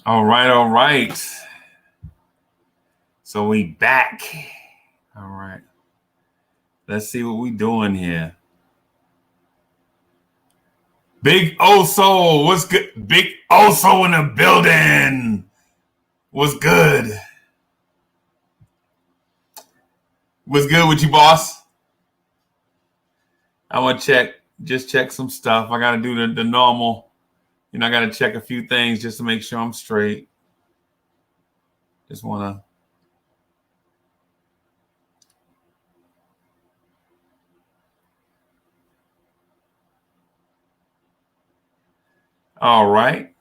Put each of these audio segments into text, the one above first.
All right, all right. So we back. All right. Let's see what we doing here. Big Oso, what's good? Big Oso in the building. What's good? What's good with you, boss? I want to check some stuff. I got to do the normal. I got to check a few things just to make sure I'm straight. Just want to. All right.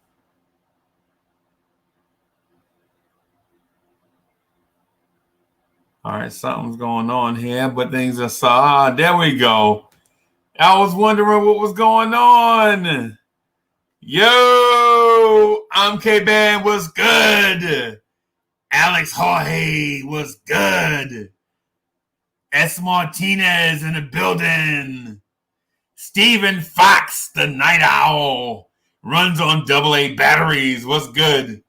All right, something's going on here, but things are there we go. I was wondering what was going on. Yo, I'm K-Band, what's good? Alex Jorge, what's good? S. Martinez in the building. Stephen Fox, the Night Owl, runs on AA batteries. What's good?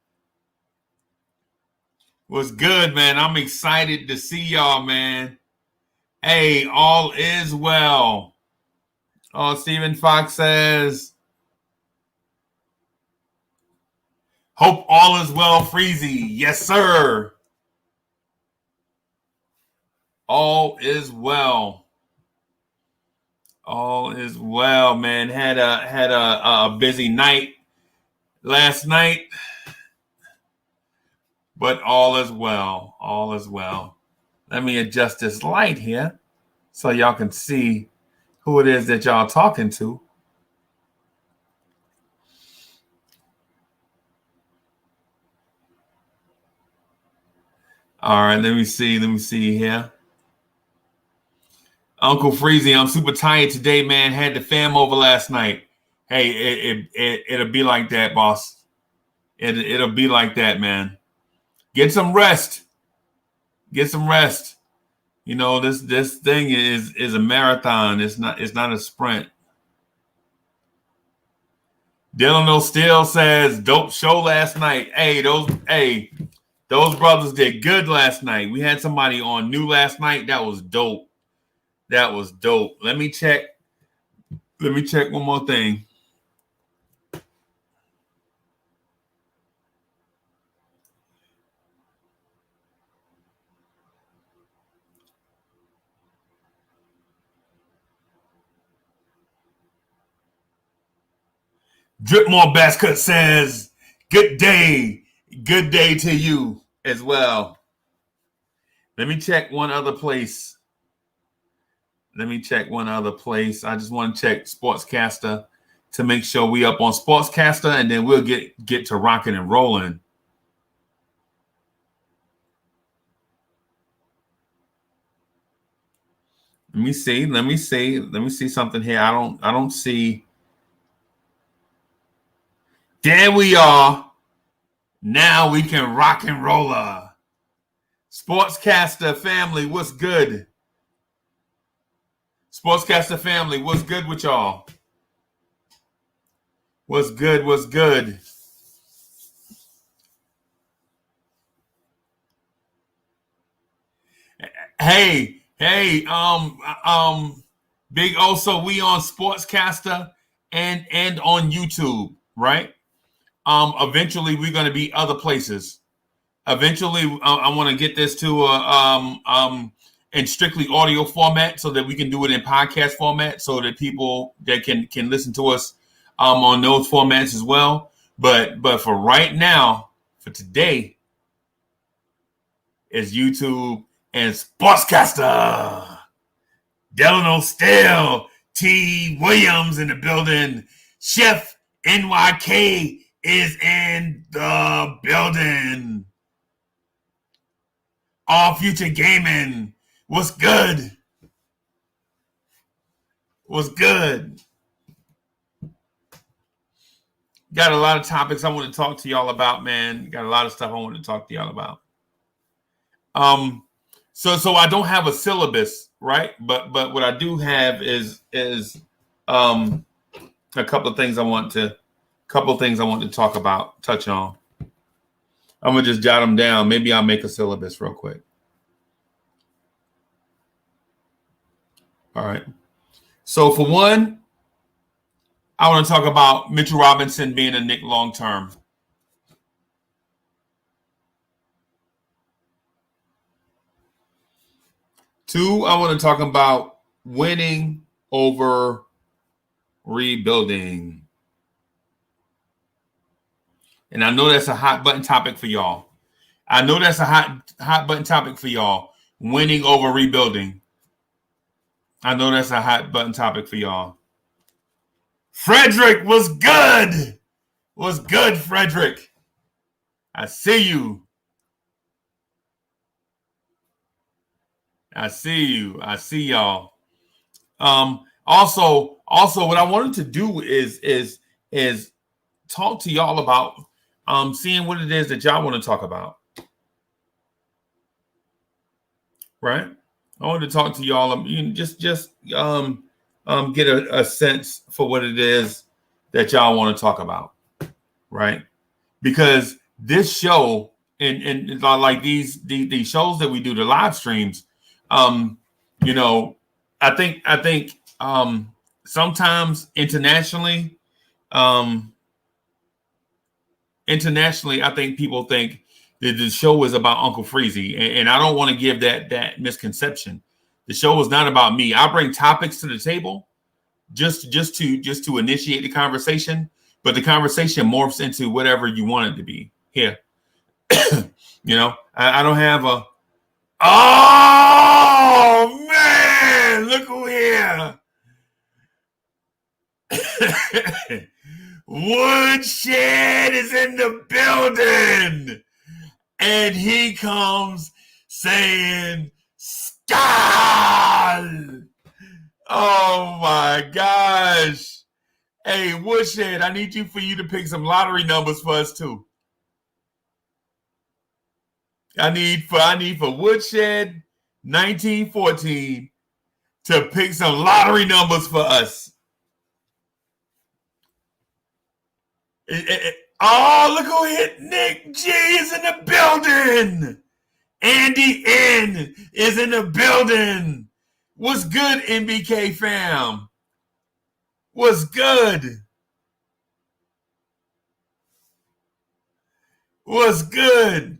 What's good, man? I'm excited to see y'all, man. Hey, all is well. Oh, Stephen Fox says, hope all is well, Freezy. Yes, sir. All is well. All is well, man. Had a busy night last night, but all is well. All is well. Let me adjust this light here so y'all can see who it is that y'all talking to. All right, let me see here. Uncle Freezy, I'm super tired today, man. Had the fam over last night. Hey, it'll be like that, boss. It'll be like that, man. Get some rest. Get some rest. This thing is a marathon. It's not a sprint. Dylan O'Steele says, dope show last night. Hey, those brothers did good last night. We had somebody on new last night. That was dope. That was dope. Let me check one more thing. Dripmore Basket says, good day to you as well. Let me check one other place. I just want to check Sportscaster to make sure we up on Sportscaster, and then we'll get to rocking and rolling. Let me see something here. I don't see. There we are. Now we can rock and roller. Sportscaster family, what's good? Sportscaster family, what's good with y'all? What's good? Hey, Big O, so we on Sportscaster and on YouTube, right? Eventually we're going to be other places. Eventually, I want to get this to in strictly audio format so that we can do it in podcast format so that people that can listen to us on those formats as well. But for right now, for today, is YouTube and Sportscaster. Delano Steele, T. Williams in the building. Chef NYK is in the building. All Future Gaming. What's good? What's good? Got a lot of topics I want to talk to y'all about, man. Got a lot of stuff I want to talk to y'all about. So I don't have a syllabus, right? But what I do have is a couple of things I want to touch on. I'm gonna just jot them down. Maybe I'll make a syllabus real quick. All right. So for one, I want to talk about Mitchell Robinson being a Knick long term. Two, I want to talk about winning over rebuilding. And I know that's a hot button topic for y'all. Winning over rebuilding. I know that's a hot button topic for y'all. Frederick was good. Was good, Frederick. I see you. I see y'all. Also, what I wanted to do is talk to y'all about seeing what it is that y'all want to talk about. Right? I wanted to talk to y'all. Just get a sense for what it is that y'all want to talk about. Right? Because this show and like these shows that we do, the live streams, I think sometimes internationally, I think people think that the show is about Uncle Freezy, and I don't want to give that misconception. The show is not about me. I bring topics to the table just to initiate the conversation, but the conversation morphs into whatever you want it to be. Here, I don't have a. Oh man, look who here. Woodshed is in the building, and he comes saying "Skal." Oh my gosh! Hey, Woodshed, I need for you to pick some lottery numbers for us too. I need for Woodshed 1914 to pick some lottery numbers for us. Oh, look who hit. Nick G is in the building. Andy N is in the building. What's good, MBK fam? What's good? What's good?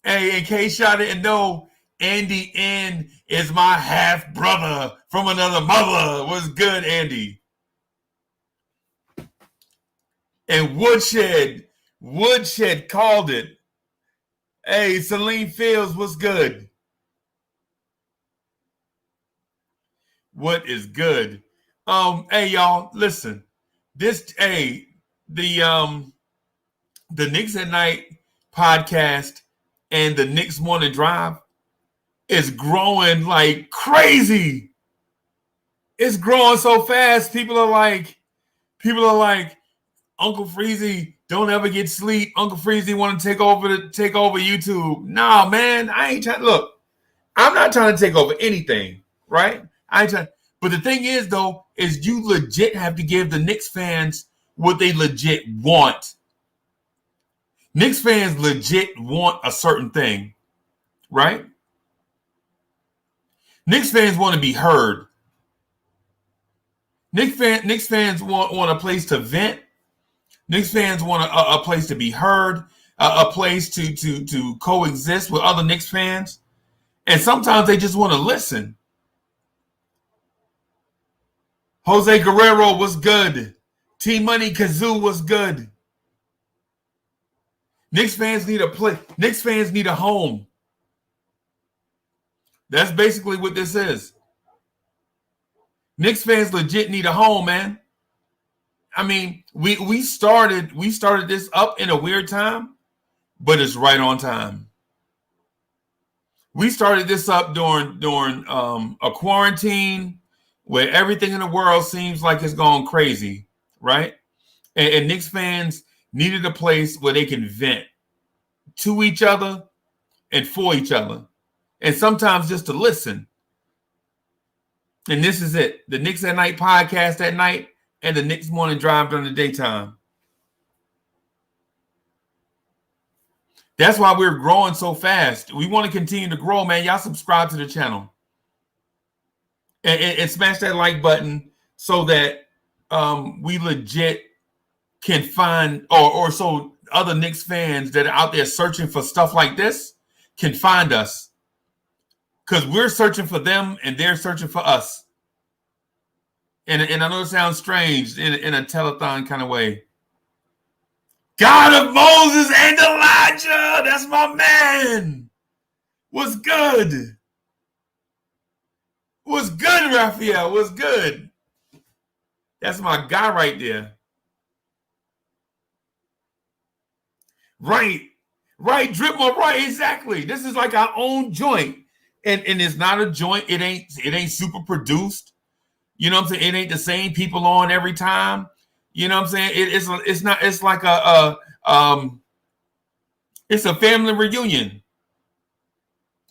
Hey, in case y'all didn't know, Andy N is my half brother from another mother. What's good, Andy? And Woodshed called it. Hey, Celine Fields, what's good? What is good? Hey y'all, listen. The Knicks at Night podcast and the Knicks Morning Drive is growing like crazy. It's growing so fast. People are like, Uncle Freezy, don't ever get sleep. Uncle Freezy want to take over YouTube. Nah, man, I ain't trying. Look, I'm not trying to take over anything, right? I ain't trying. But the thing is, though, is you legit have to give the Knicks fans what they legit want. Knicks fans legit want a certain thing, right? Knicks fans want to be heard. Knicks fans want a place to vent. Knicks fans want a place to be heard, a place to coexist with other Knicks fans. And sometimes they just want to listen. Jose Guerrero was good. T-Money Kazoo was good. Knicks fans need a place. Knicks fans need a home. That's basically what this is. Knicks fans legit need a home, man. I mean, we started this up in a weird time, but it's right on time. We started this up during a quarantine where everything in the world seems like it's going crazy, right? And Knicks fans needed a place where they can vent to each other and for each other, and sometimes just to listen. And this is it. The Knicks at Night podcast at night and the Knicks Morning Drive during the daytime. That's why we're growing so fast. We want to continue to grow, man. Y'all subscribe to the channel and smash that like button so that we legit can find, or so other Knicks fans that are out there searching for stuff like this can find us. Because we're searching for them and they're searching for us. And I know it sounds strange in a telethon kind of way. God of Moses and Elijah, that's my man. What's good? What's good, Raphael? What's good? That's my guy right there. Right, drip more right, exactly. This is like our own joint. And it's not a joint, it ain't super produced. You know what I'm saying? It ain't the same people on every time. You know what I'm saying? It's not. It's like it's a family reunion.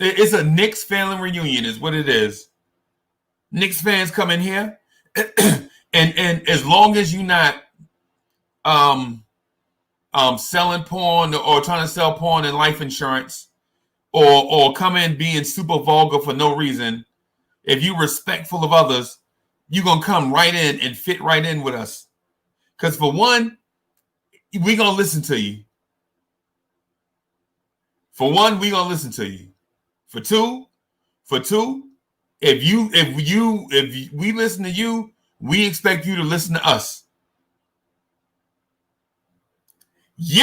It's a Knicks family reunion, is what it is. Knicks fans come in here, and as long as you're not selling porn or trying to sell porn and life insurance, or come in being super vulgar for no reason, if you're respectful of others, you're gonna come right in and fit right in with us. Because for one, we're gonna listen to you. For one, we're gonna listen to you. For two, if we listen to you, we expect you to listen to us. Yeah!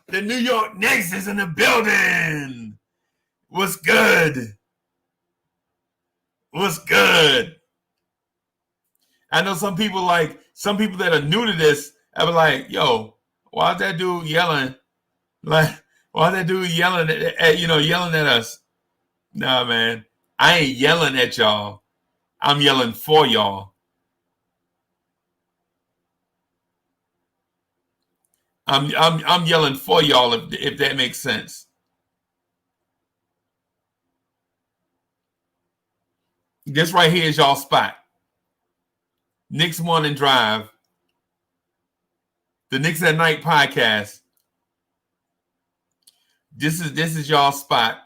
The New York Knicks is in the building. What's good? What's good? I know some people that are new to this, I be like, yo, why's that dude yelling? Like, why's that dude yelling yelling at us? Nah, man, I ain't yelling at y'all. I'm yelling for y'all. I'm yelling for y'all if that makes sense. This right here is y'all spot. Knicks Morning Drive, the Knicks at Night podcast. This is y'all spot.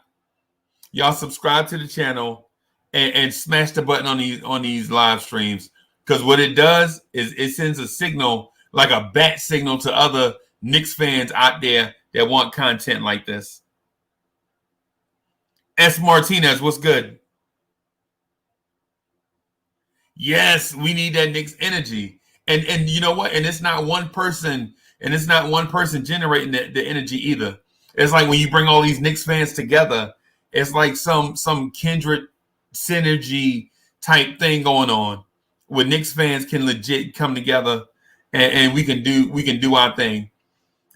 Y'all subscribe to the channel and smash the button on these live streams, because what it does is it sends a signal, like a bat signal, to other Knicks fans out there that want content like this. S. Martinez, what's good? Yes, we need that Knicks energy. And you know what? And it's not one person, generating the energy either. It's like when you bring all these Knicks fans together, it's like some kindred synergy type thing going on, where Knicks fans can legit come together and we can do our thing.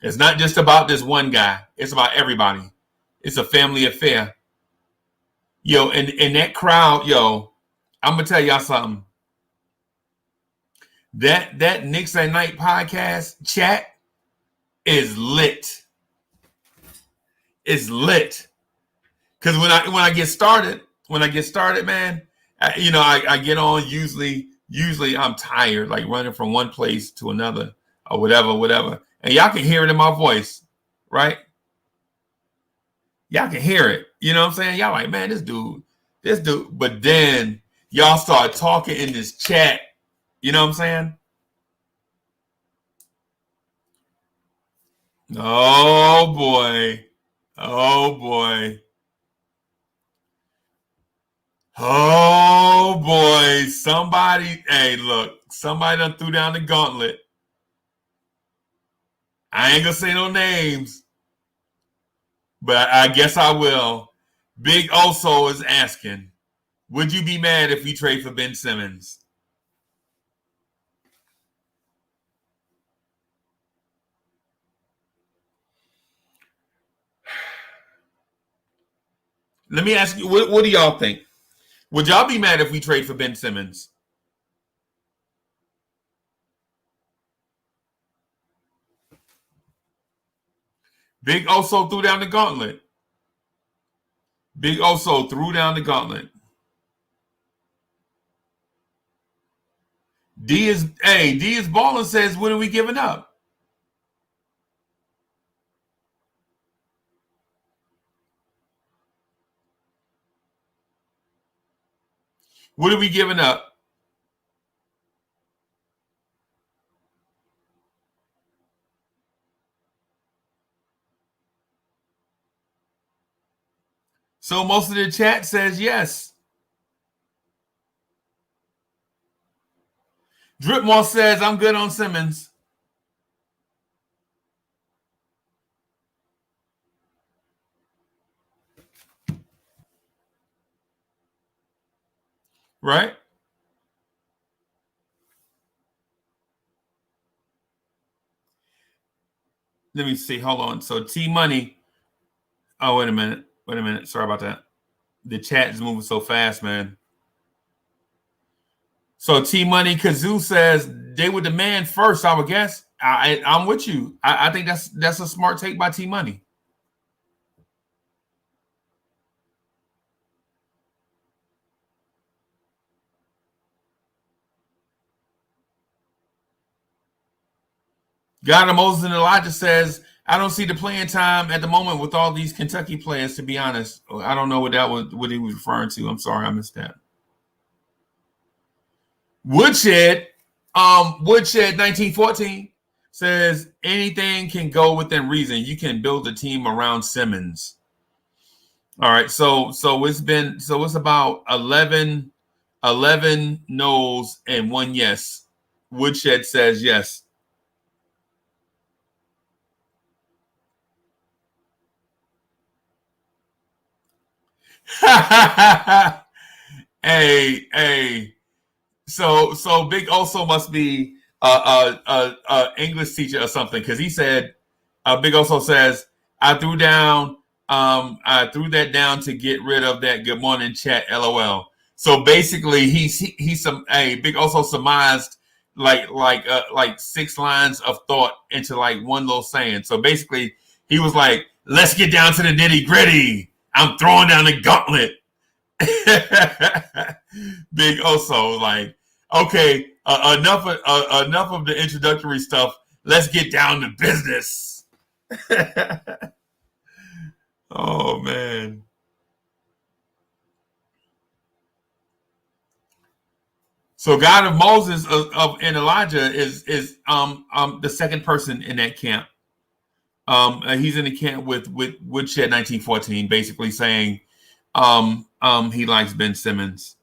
It's not just about this one guy. It's about everybody. It's a family affair. Yo, and that crowd, yo, I'm gonna tell y'all something. That Knicks at Night podcast chat is lit. It's lit. Because when I get started, man, I get on. Usually I'm tired, like running from one place to another or whatever. And y'all can hear it in my voice, right? Y'all can hear it. You know what I'm saying? Y'all like, man, this dude. But then y'all start talking in this chat. You know what I'm saying? Oh boy. Oh boy. Oh boy. Somebody done threw down the gauntlet. I ain't gonna say no names, but I guess I will. Big Oso is asking, would you be mad if we trade for Ben Simmons? Let me ask you, what do y'all think? Would y'all be mad if we trade for Ben Simmons? Big Oso threw down the gauntlet. D is balling says, what are we giving up? What are we giving up? So most of the chat says yes. Dripmore says I'm good on Simmons. Right? Let me see. Hold on. So T Money. Oh, wait a minute. Sorry about that. The chat is moving so fast, man. So T Money Kazoo says they would demand first, I would guess. I'm with you. I think that's a smart take by T Money. God of Moses and Elijah says, I don't see the playing time at the moment with all these Kentucky players, to be honest. I don't know what he was referring to. I'm sorry, I missed that. Woodshed 1914 says anything can go within reason. You can build a team around Simmons. All right, so it's about 11 no's and 1 yes. Woodshed says yes. Hey. So Big Oso must be a English teacher or something, because he said, Big Oso says, I threw that down to get rid of that good morning chat, LOL. So basically, he's Big Oso surmised like 6 lines of thought into like one little saying. So basically, he was like, let's get down to the nitty gritty. I'm throwing down the gauntlet. Big Oso, like, okay, enough of the introductory stuff. Let's get down to business. Oh man. So God of Moses and Elijah is the second person in that camp. He's in the camp with Woodshed 1914, basically saying he likes Ben Simmons.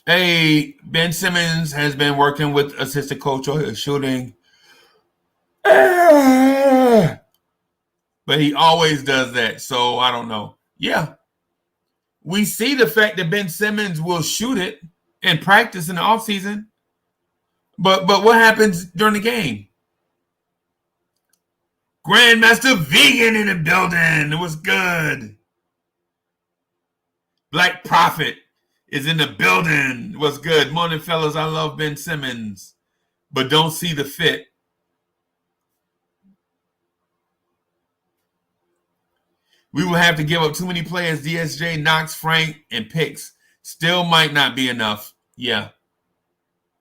Hey, Ben Simmons has been working with assistant coach shooting, but he always does that. So I don't know. Yeah, we see the fact that Ben Simmons will shoot it in practice in the offseason. But what happens during the game? Grandmaster Vegan in the building. It was good. Black Prophet is in the building. It was good. Morning, fellas. I love Ben Simmons, but don't see the fit. We will have to give up too many players. DSJ, Knox, Frank, and picks. Still might not be enough. Yeah.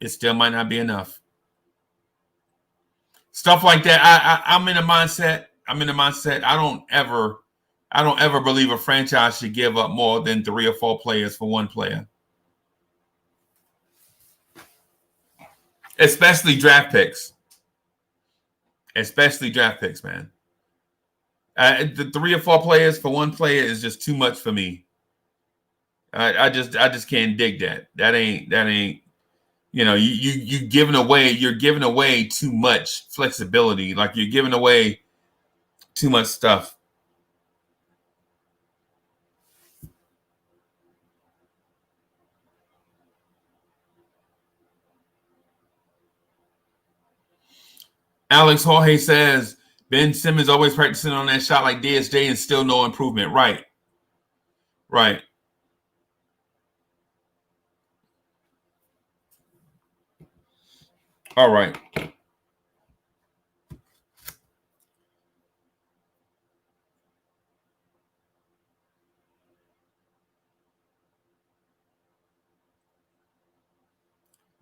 It still might not be enough. Stuff like that. I'm in a mindset. I don't ever believe a franchise should give up more than 3 or 4 players for one player. Especially draft picks. Man. The 3 or 4 players for one player is just too much for me. I just can't dig that. That ain't. You're giving away too much flexibility. Like, you're giving away too much stuff. Alex Jorge says Ben Simmons always practicing on that shot like DSJ and still no improvement. Right. All right.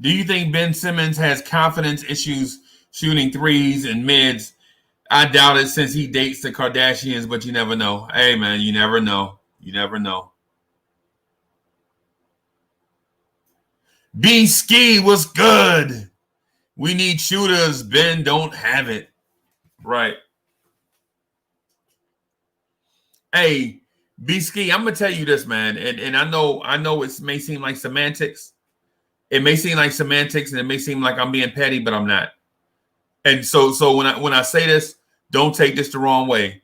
Do you think Ben Simmons has confidence issues shooting threes and mids I doubt it since he dates the Kardashians, but you never know. Hey, man, you never know. You never know. B Ski was good. We need shooters. Ben don't have it. Right. Hey, B Ski, I'm gonna tell you this, man, and I know it may seem like semantics. It may seem like semantics, and it may seem like I'm being petty, but I'm not. And so when I say this, don't take this the wrong way.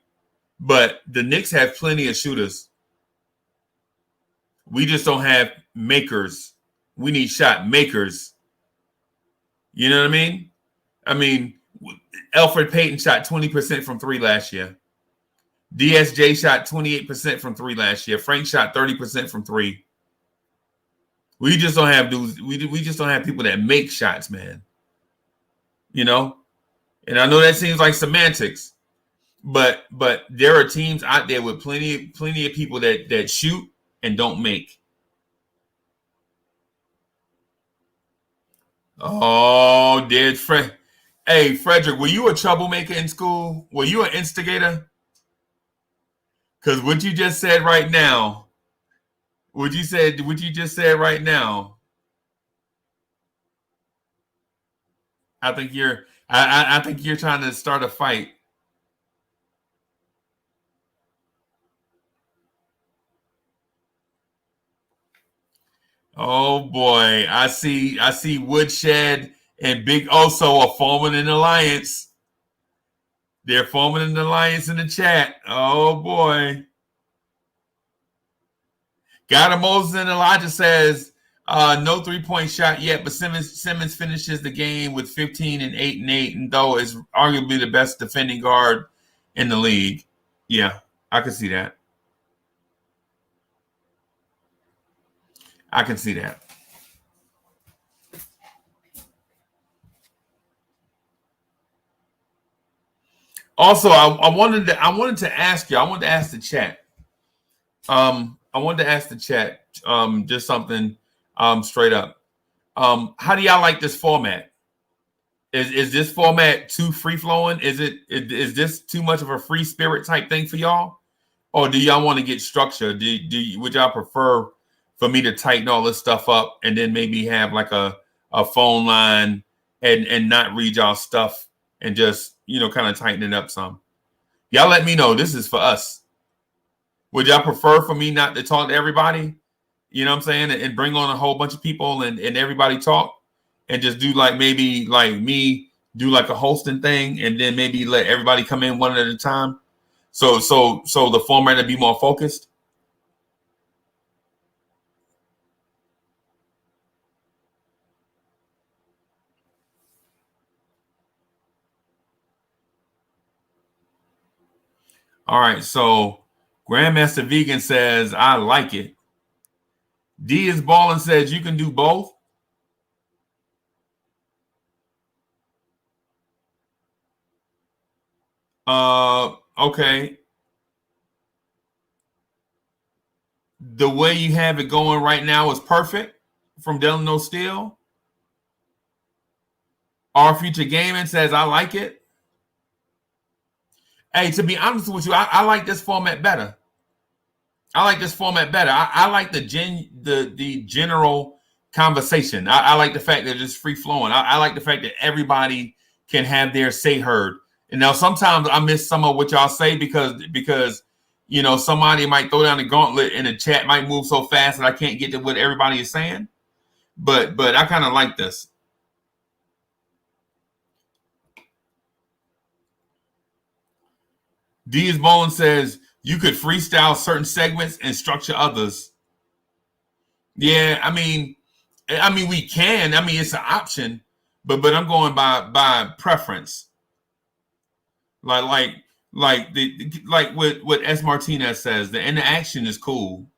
But the Knicks have plenty of shooters. We just don't have makers. We need shot makers. You know what I mean? I mean, Elfrid Payton shot 20% from three last year. DSJ shot 28% from three last year. Frank shot 30% from three. We just don't have dudes. We just don't have people that make shots, man. You know, and I know that seems like semantics, but there are teams out there with plenty of people that shoot and don't make. Oh, did Fred? Hey, Frederick, were you a troublemaker in school? Were you an instigator? Because what you just said right now, what you just said right now, I think I think you're trying to start a fight. Oh boy, I see Woodshed and Big Oso are forming an alliance. They're forming an alliance in the chat. Oh boy. God Moses and Elijah says no 3-point shot yet, but Simmons finishes the game with 15 and 8 and 8, and though is arguably the best defending guard in the league. Yeah, I can see that. I can see that. Also, I wanted to ask you. I wanted to ask the chat. I wanted to ask the chat just something straight up. How do y'all like this format? Is this format too free flowing? Is this too much of a free spirit type thing for y'all, or do y'all want to get structured? Would y'all prefer for me to tighten all this stuff up and then maybe have like a phone line and not read y'all stuff and just kind of tighten it up some? Y'all let me know. This is for us. Would y'all prefer for me not to talk to everybody? You know what I'm saying? And bring on a whole bunch of people and everybody talk and just do like maybe like me do like a hosting thing and then maybe let everybody come in one at a time. So the format would be more focused. All right. So Grandmaster Vegan says, I like it. D is balling says you can do both. Okay. The way you have it going right now is perfect from Delano Steel. Our Future Gaming says, I like it. Hey, to be honest with you, I like this format better. I like the general conversation. I like the fact that it's free flowing. I like the fact that everybody can have their say heard. And now sometimes I miss some of what y'all say because somebody might throw down the gauntlet and the chat might move so fast that I can't get to what everybody is saying. But I kind of like this. D is Bowling says you could freestyle certain segments and structure others. Yeah, I mean we can. I mean it's an option, but I'm going by preference. Like what S Martinez says, the interaction is cool.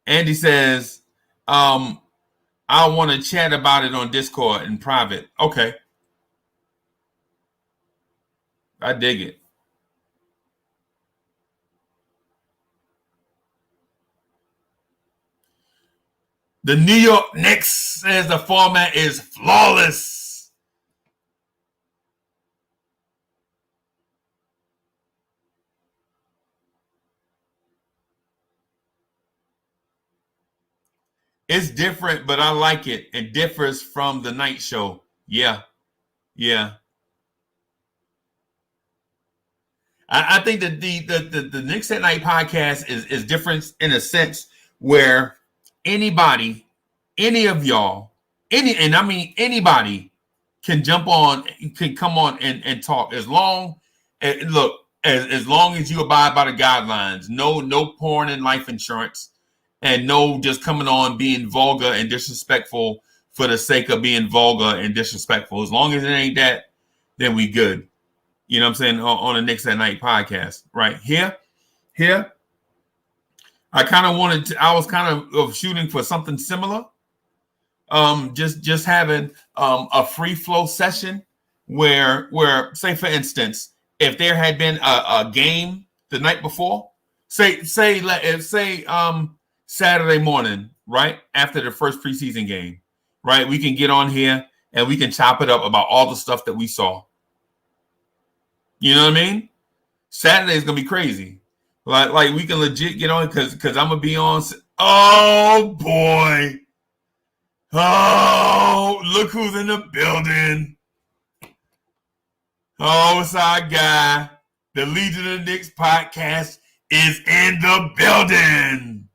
Andy says, I want to chat about it on Discord in private. Okay. I dig it. The New York Knicks says the format is flawless. It's different, but I like it. It differs from the night show. Yeah. Yeah. I think that the Knicks at Night podcast is different in a sense where anybody, any of y'all, and I mean anybody can jump on, can come on and talk as long as long as you abide by the guidelines. No porn and life insurance, and no just coming on being vulgar and disrespectful for the sake of being vulgar and disrespectful. As long as it ain't that, then we good. You know what I'm saying? On the Knicks at Night podcast, right here. I kind of wanted to, I was kind of shooting for something similar. Just having a free flow session where say for instance, if there had been a game the night before, say Saturday morning, right after the first preseason game, right, we can get on here and we can chop it up about all the stuff that we saw. You know what I mean? Saturday is gonna be crazy. Like we can legit get on because I'm gonna be on. Oh boy! Oh, look who's in the building! Oh, it's our guy. The Legion of the Knicks podcast is in the building.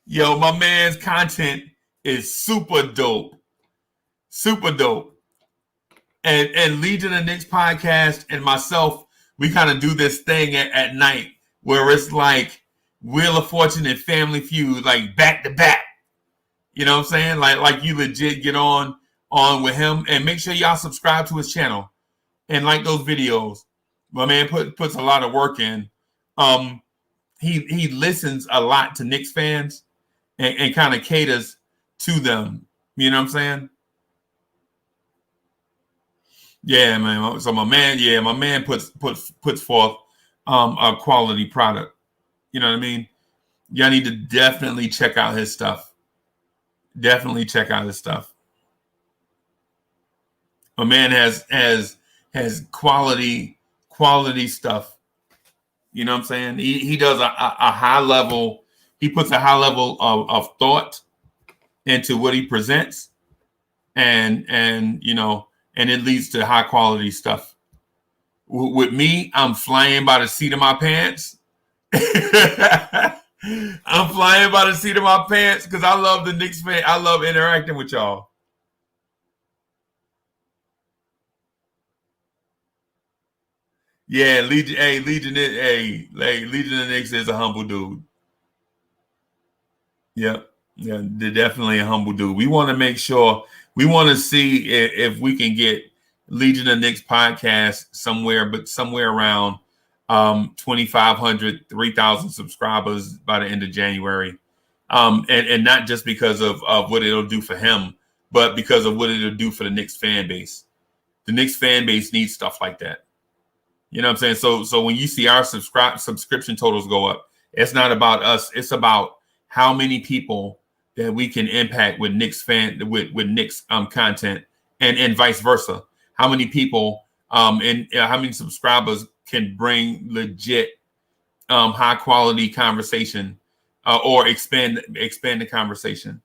Yo, my man's content is super dope. Super dope. And Legion of Knicks podcast and myself, we kind of do this thing at night where it's like Wheel of Fortune and Family Feud, like back to back. You know what I'm saying? Like you legit get on with him, and make sure y'all subscribe to his channel and like those videos. My man puts a lot of work in. He listens a lot to Knicks fans and kind of caters to them. You know what I'm saying? Yeah, man. So my man puts forth a quality product. You know what I mean? Y'all need to definitely check out his stuff. Definitely check out his stuff. My man has quality stuff. You know what I'm saying? He does a high level. He puts a high level of thought into what he presents, and you know. And it leads to high quality stuff. With me, I'm flying by the seat of my pants. I'm flying by the seat of my pants because I love the Knicks fan. I love interacting with y'all. Yeah, Legion of the Knicks is a humble dude. Yep. Yeah, they're definitely a humble dude. We want to make sure, we want to see if we can get Legion of Knicks podcast somewhere around 2,500, 3,000 subscribers by the end of January. And not just because of what it'll do for him, but because of what it'll do for the Knicks fan base. The Knicks fan base needs stuff like that. You know what I'm saying? So when you see our subscription totals go up, it's not about us. It's about how many people that we can impact with Knicks with Knicks content, and vice versa. How many people and how many subscribers can bring legit high quality conversation or expand the conversation.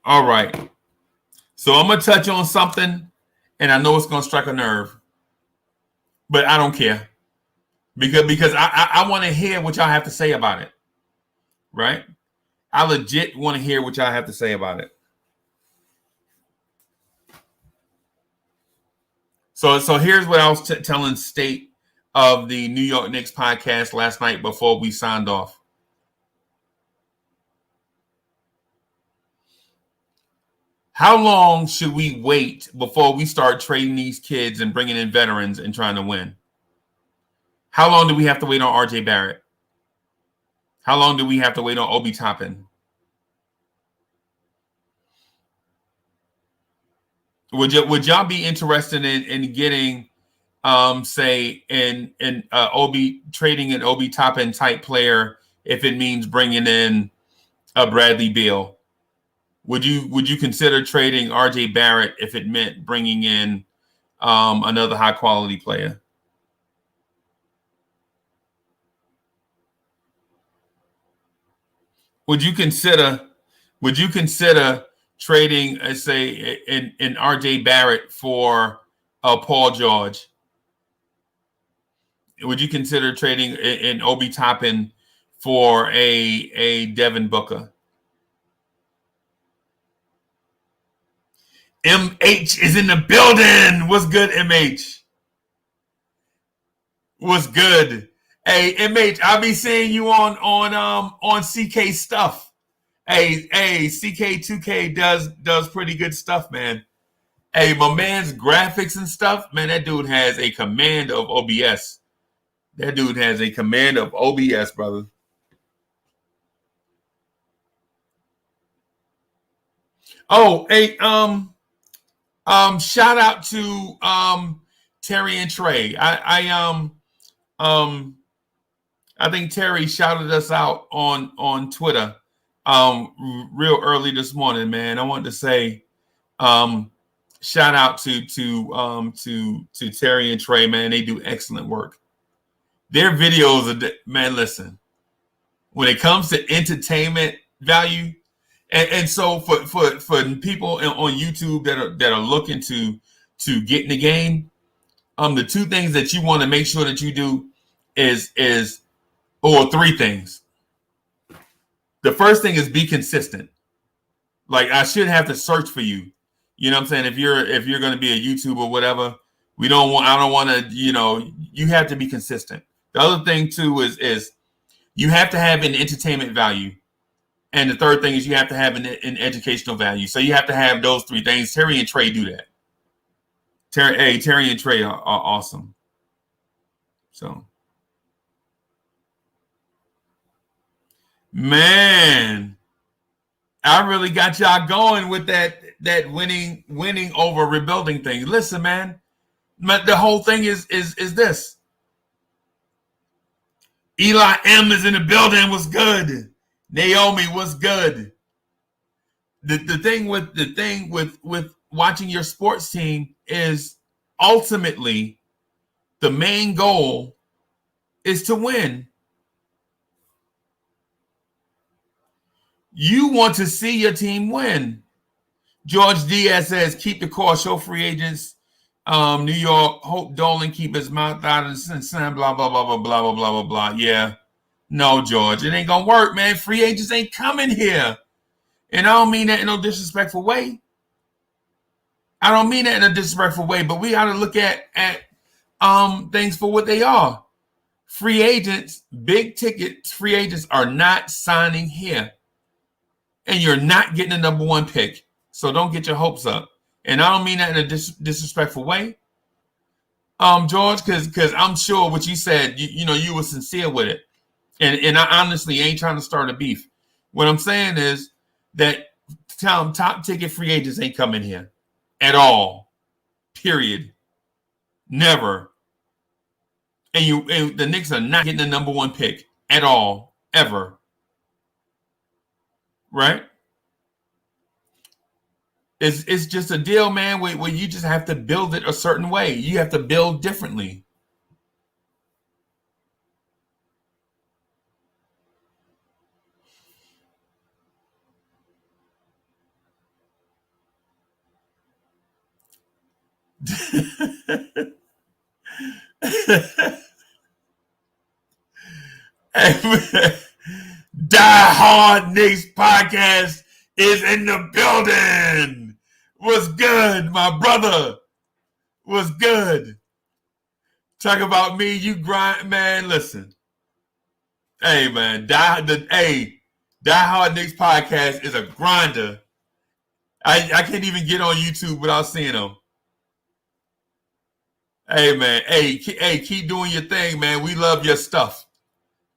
All right. So I'm gonna touch on something, and I know it's gonna strike a nerve, but I don't care because I want to hear what y'all have to say about it. Right? I legit want to hear what y'all have to say about it. So here's what I was telling State of the New York Knicks podcast last night before we signed off. How long should we wait before we start trading these kids and bringing in veterans and trying to win? How long do we have to wait on RJ Barrett? How long do we have to wait on Obi Toppin? Would y'all be interested in getting say in Obi trading an Obi Toppin type player if it means bringing in a Bradley Beal? Would you consider trading RJ Barrett if it meant bringing in another high quality player? Would you consider trading, say, in RJ Barrett for Paul George? Would you consider trading in Obi Toppin for a Devin Booker? MH is in the building. What's good, MH? What's good? Hey, MH, I'll be seeing you on CK stuff. Hey, CK2K does pretty good stuff, man. Hey, my man's graphics and stuff, man, that dude has a command of OBS. That dude has a command of OBS, brother. Oh, hey, shout out to Terry and Trey. I think Terry shouted us out on Twitter real early this morning, man. I wanted to say shout out to Terry and Trey, man. They do excellent work. Their videos are, man, listen, when it comes to entertainment value, and so for people on YouTube that are looking to get in the game, the two things that you want to make sure that you do is or three things. The first thing is be consistent. Like, I shouldn't have to search for you. You know what I'm saying? If you're going to be a YouTuber or whatever, I don't want to, you have to be consistent. The other thing too is you have to have an entertainment value. And the third thing is you have to have an educational value. So you have to have those three things. Terry and Trey do that. Terry and Trey are awesome. So, man, I really got y'all going with that winning over rebuilding thing. Listen, man, the whole thing is this. Eli M is in the building. What's good? Naomi, what's good? The thing with watching your sports team is ultimately the main goal is to win. You want to see your team win. George Diaz says, keep the core, show free agents. New York, Hope Dolan, keep his mouth out and blah, blah, blah, blah, blah, blah, blah, blah, blah. Yeah. No, George, it ain't going to work, man. Free agents ain't coming here. And I don't mean that in no disrespectful way. I don't mean that in a disrespectful way, but we got to look at things for what they are. Free agents, big ticket free agents are not signing here. And you're not getting a number one pick. So don't get your hopes up. And I don't mean that in a disrespectful way, George, because I'm sure what you said, you were sincere with it. And I honestly ain't trying to start a beef. What I'm saying is that top ticket free agents ain't coming here at all. Period. Never. And the Knicks are not getting the number one pick at all, ever. Right? It's just a deal, man, where you just have to build it a certain way. You have to build differently. Die Hard Knicks podcast is in the building. What's good, my brother? What's good? Talk about me, you grind, man. Listen, hey, man, Die Hard Knicks podcast is a grinder. I can't even get on YouTube without seeing them. Hey, man, hey, keep doing your thing, man. We love your stuff.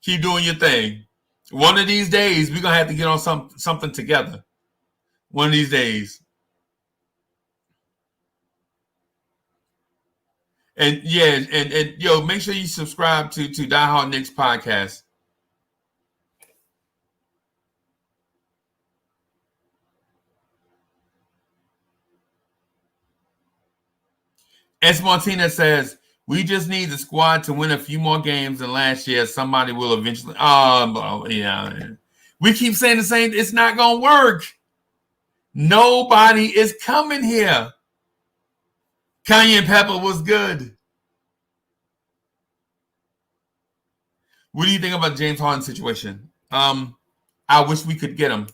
Keep doing your thing. One of these days, we're gonna have to get on something together. One of these days. And yeah, and yo, make sure you subscribe to Die Hard Knicks podcast. S. Martinez says, we just need the squad to win a few more games than last year. Somebody will eventually. Yeah. We keep saying the same. It's not going to work. Nobody is coming here. Kanye and Pepper was good. What do you think about the James Harden situation? I wish we could get him.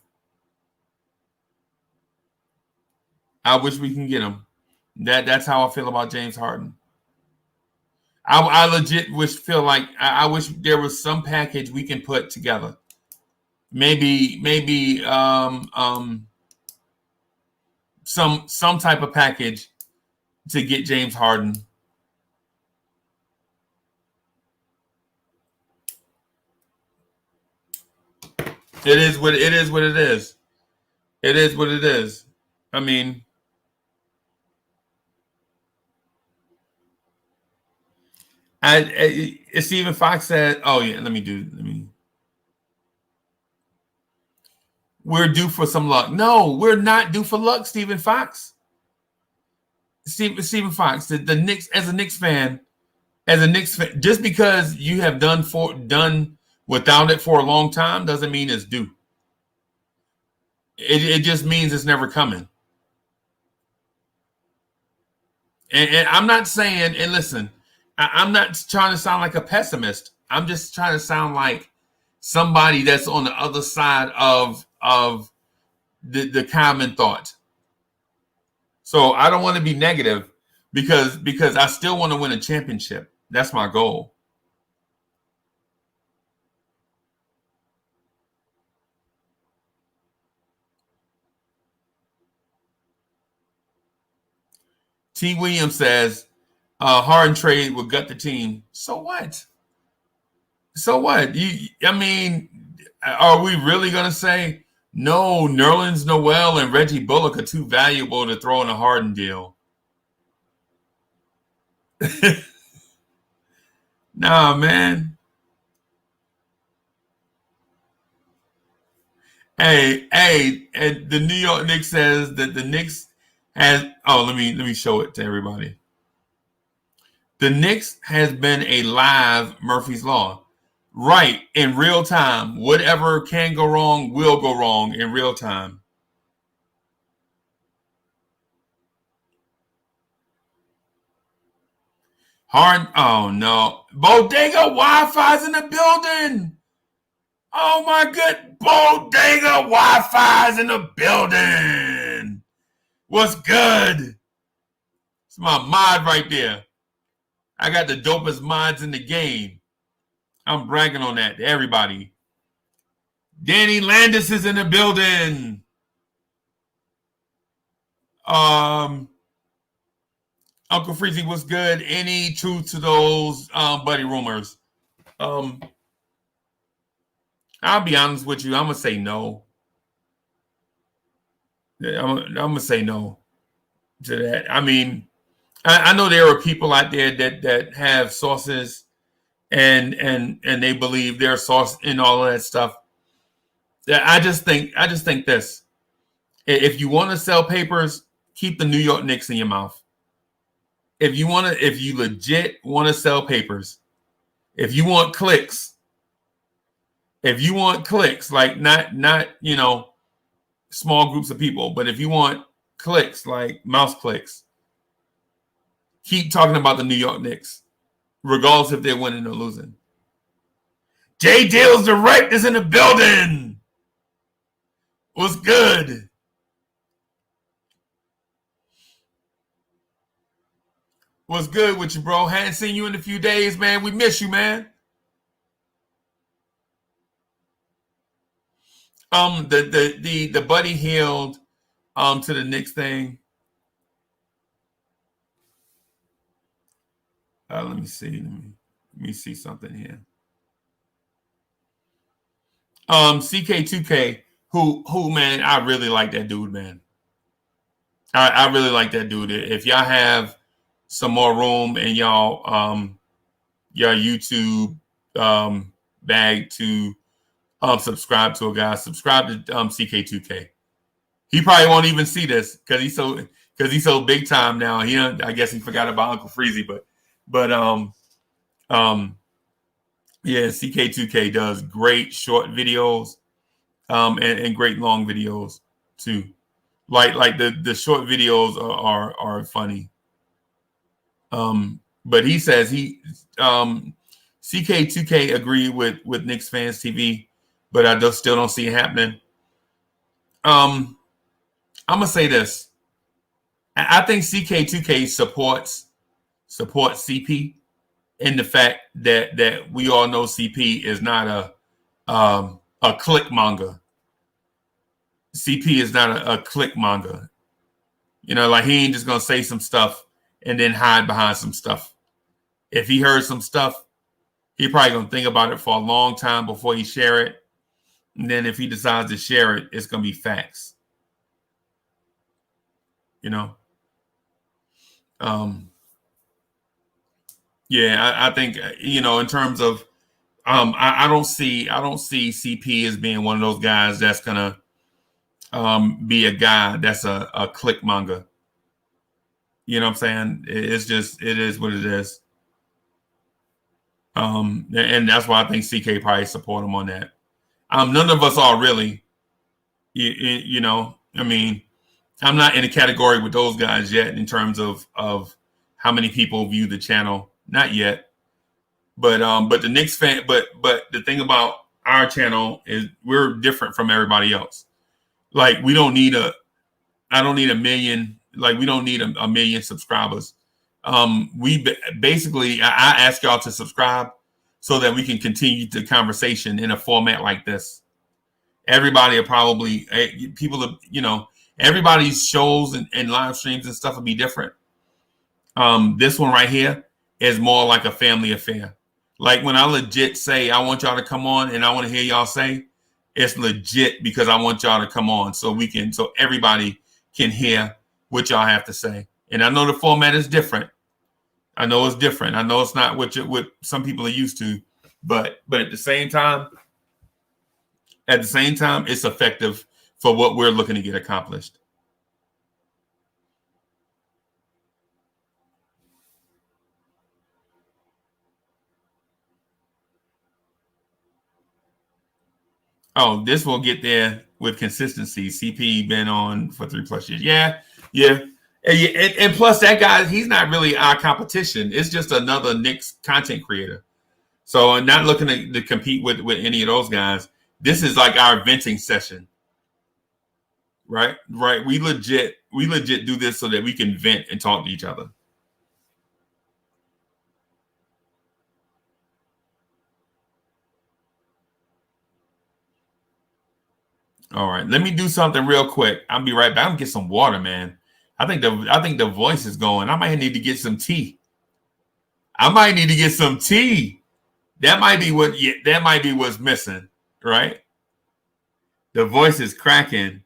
I wish we can get him. That's how I feel about James Harden. I legit feel like I wish there was some package we can put together. Maybe some type of package to get James Harden. It is what it is. It is what it is. I mean, Stephen Fox said, "Oh yeah, let me." We're due for some luck. No, we're not due for luck, Stephen Fox. Stephen Fox, the Knicks, as a Knicks fan, just because you have done without it for a long time doesn't mean it's due. It just means it's never coming. And I'm not saying, and listen, I'm not trying to sound like a pessimist. I'm just trying to sound like somebody that's on the other side of the common thought. So I don't want to be negative because I still want to win a championship. That's my goal. T. Williams says, Harden trade will gut the team. So what? I mean, are we really going to say, no, Nerlens Noel and Reggie Bullock are too valuable to throw in a Harden deal? Nah, man. Hey, and the New York Knicks says that the Knicks has. Oh, let me show it to everybody. The Knicks has been a live Murphy's Law. Right, in real time. Whatever can go wrong will go wrong in real time. Harden, oh no. Bodega Wi-Fi's in the building. Oh my good. Bodega Wi-Fi's in the building. What's good? It's my mod right there. I got the dopest mods in the game. I'm bragging on that to everybody. Danny Landis is in the building. Uncle Freezy, what's good? Any truth to those buddy rumors? I'll be honest with you. I'm gonna say no. I'm gonna say no to that. I mean, I know there are people out there that have sources and they believe their source in all of that stuff. I just think this. If you want to sell papers, keep the New York Knicks in your mouth. If you legit want to sell papers, if you want clicks, like not small groups of people, but if you want clicks, like mouse clicks, keep talking about the New York Knicks, regardless if they're winning or losing. Jay Dill's Direct is in the building. What's good? What's good with you, bro? Hadn't seen you in a few days, man. We miss you, man. The Buddy Hield to the Knicks thing. Let me see. Let me see something here. CK2K, who man, I really like that dude, man. I really like that dude. If y'all have some more room in y'all your YouTube bag to subscribe to a guy. Subscribe to CK2K. He probably won't even see this because he's so big time now. I guess he forgot about Uncle Freezy, but yeah, CK2K does great short videos and great long videos too. Like the short videos are funny. But he says CK2K agreed with Knicks Fans TV, but I still don't see it happening. I'm gonna say this. I think CK2K supports CP in the fact that we all know CP is not a click monger. CP is not a click monger. Like he ain't just gonna say some stuff and then hide behind some stuff. If he heard some stuff, he probably gonna think about it for a long time before he share it. And then if he decides to share it, it's gonna be facts. Yeah, I think in terms of I don't see CP as being one of those guys that's gonna be a guy that's a click monger. You know what I'm saying? It is what it is. And that's why I think CK probably support him on that. None of us are really. I mean, I'm not in a category with those guys yet in terms of how many people view the channel. Not yet. But the Knicks fan, but the thing about our channel is we're different from everybody else. Like I don't need a million. Like we don't need a million subscribers. We basically, I ask y'all to subscribe so that we can continue the conversation in a format like this. Everybody are probably everybody's shows and live streams and stuff will be different. This one right here is more like a family affair. Like when I legit say I want y'all to come on and I want to hear y'all say, it's legit because I want y'all to come on so everybody can hear what y'all have to say. And I know the format is different. I know it's different. I know it's not what some people are used to, but at the same time, it's effective for what we're looking to get accomplished. Oh, this will get there with consistency. CP been on for 3+ years. Yeah. And plus that guy, he's not really our competition. It's just another Knicks content creator. So I'm not looking to compete with any of those guys. This is like our venting session. Right. We legit do this so that we can vent and talk to each other. All right, let me do something real quick. I'll be right back. I'm gonna get some water, man. I think the voice is going. I might need to get some tea. That might be what's missing, right? The voice is cracking.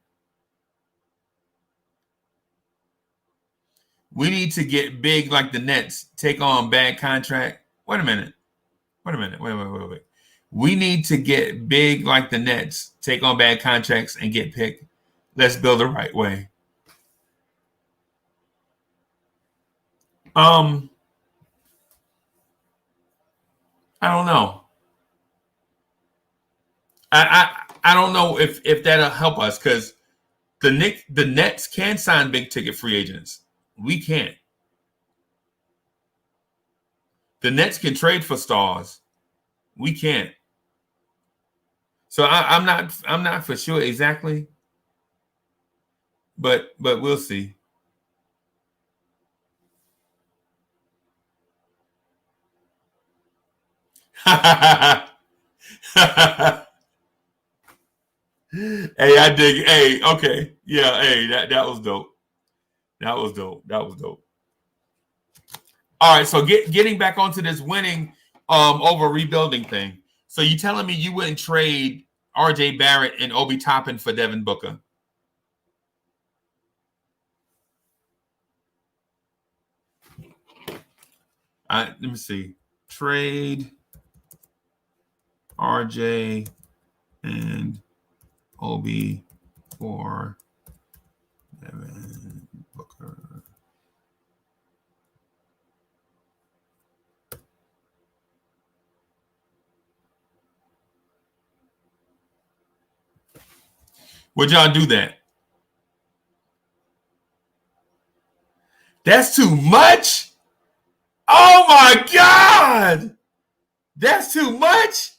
We need to get big like the Nets, take on bad contract. Wait a minute. Wait. We need to get big like the Nets, take on bad contracts, and get picked. Let's build the right way. I don't know. I don't know if that'll help us because the Nets can sign big ticket free agents. We can't. The Nets can trade for stars. We can't. So I'm not for sure exactly, but we'll see. Hey, I dig. Hey, okay, yeah. Hey, that was dope. That was dope. All right, so getting back onto this winning over rebuilding thing. So you telling me you wouldn't trade R.J. Barrett and Obi Toppin for Devin Booker? Let me see. Trade RJ and Obi for Devin Booker. Would y'all do that? That's too much? Oh my God! That's too much?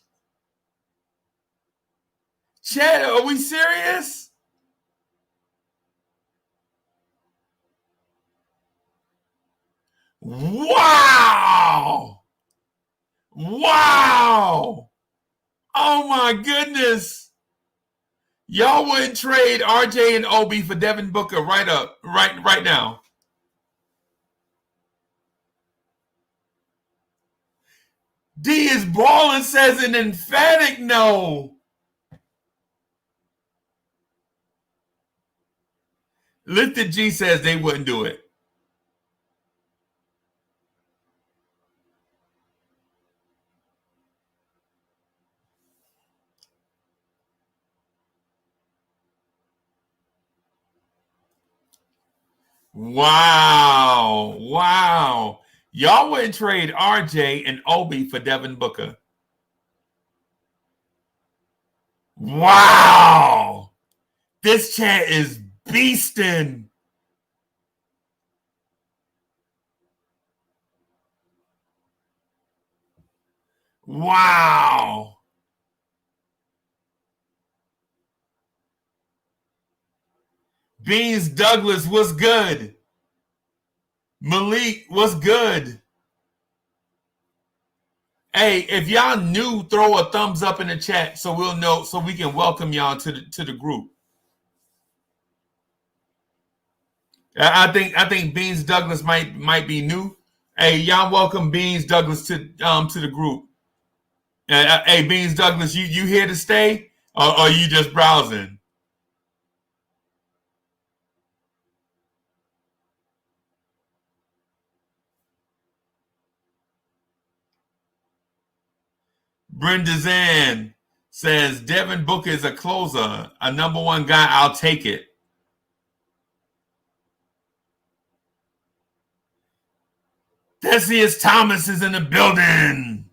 Chad, are we serious? Wow! Wow! Oh my goodness! Y'all wouldn't trade RJ and Obi for Devin Booker right now. D is balling says an emphatic no. Lifted G says they wouldn't do it. Wow. Wow. Y'all wouldn't trade RJ and Obi for Devin Booker. Wow. This chat is beasting. Wow. Beans Douglas was good. Malik was good. Hey, if y'all new, throw a thumbs up in the chat so we'll know, so we can welcome y'all to the group. I think Beans Douglas might be new. Hey, y'all welcome Beans Douglas to the group. Hey, Beans Douglas, you here to stay, or are you just browsing? Brenda Zan says Devin Booker is a closer, a number one guy. I'll take it. Theseus Thomas is in the building.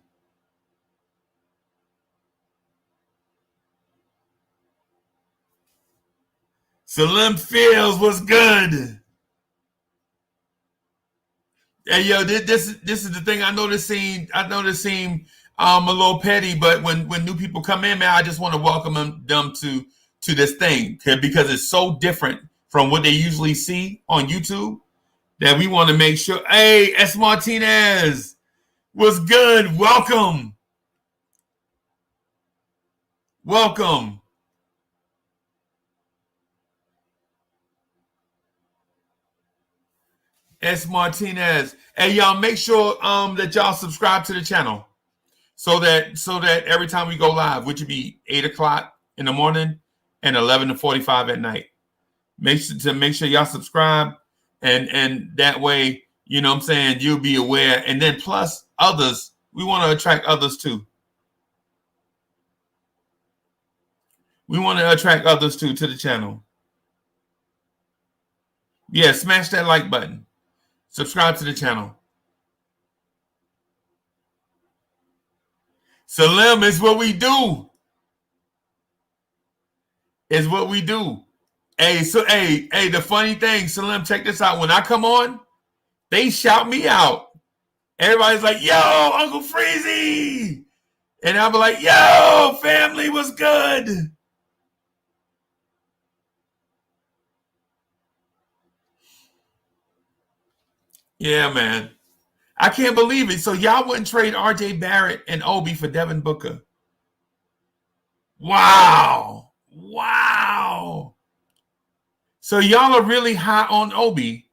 Salim Fields was good. Hey, yo, this is the thing. I know this seemed a little petty, but when new people come in, man, I just want to welcome them to this thing because it's so different from what they usually see on YouTube that we want to make sure. Hey, S. Martinez was good. Welcome. S. Martinez. Hey, y'all, make sure that y'all subscribe to the channel so that every time we go live, which would be 8 o'clock in the morning and 11:45 at night, make sure y'all subscribe, and that way, you know what I'm saying, you'll be aware. And then plus others, we want to attract others too. We want to attract others too to the channel. Yeah, smash that like button. Subscribe to the channel. Salim is what we do. Is what we do. Hey, the funny thing, Salim, check this out. When I come on, they shout me out. Everybody's like, yo, Uncle Freezy. And I'll be like, yo, family was good. Yeah, man. I can't believe it. So y'all wouldn't trade RJ Barrett and Obi for Devin Booker. Wow. So y'all are really high on Obi.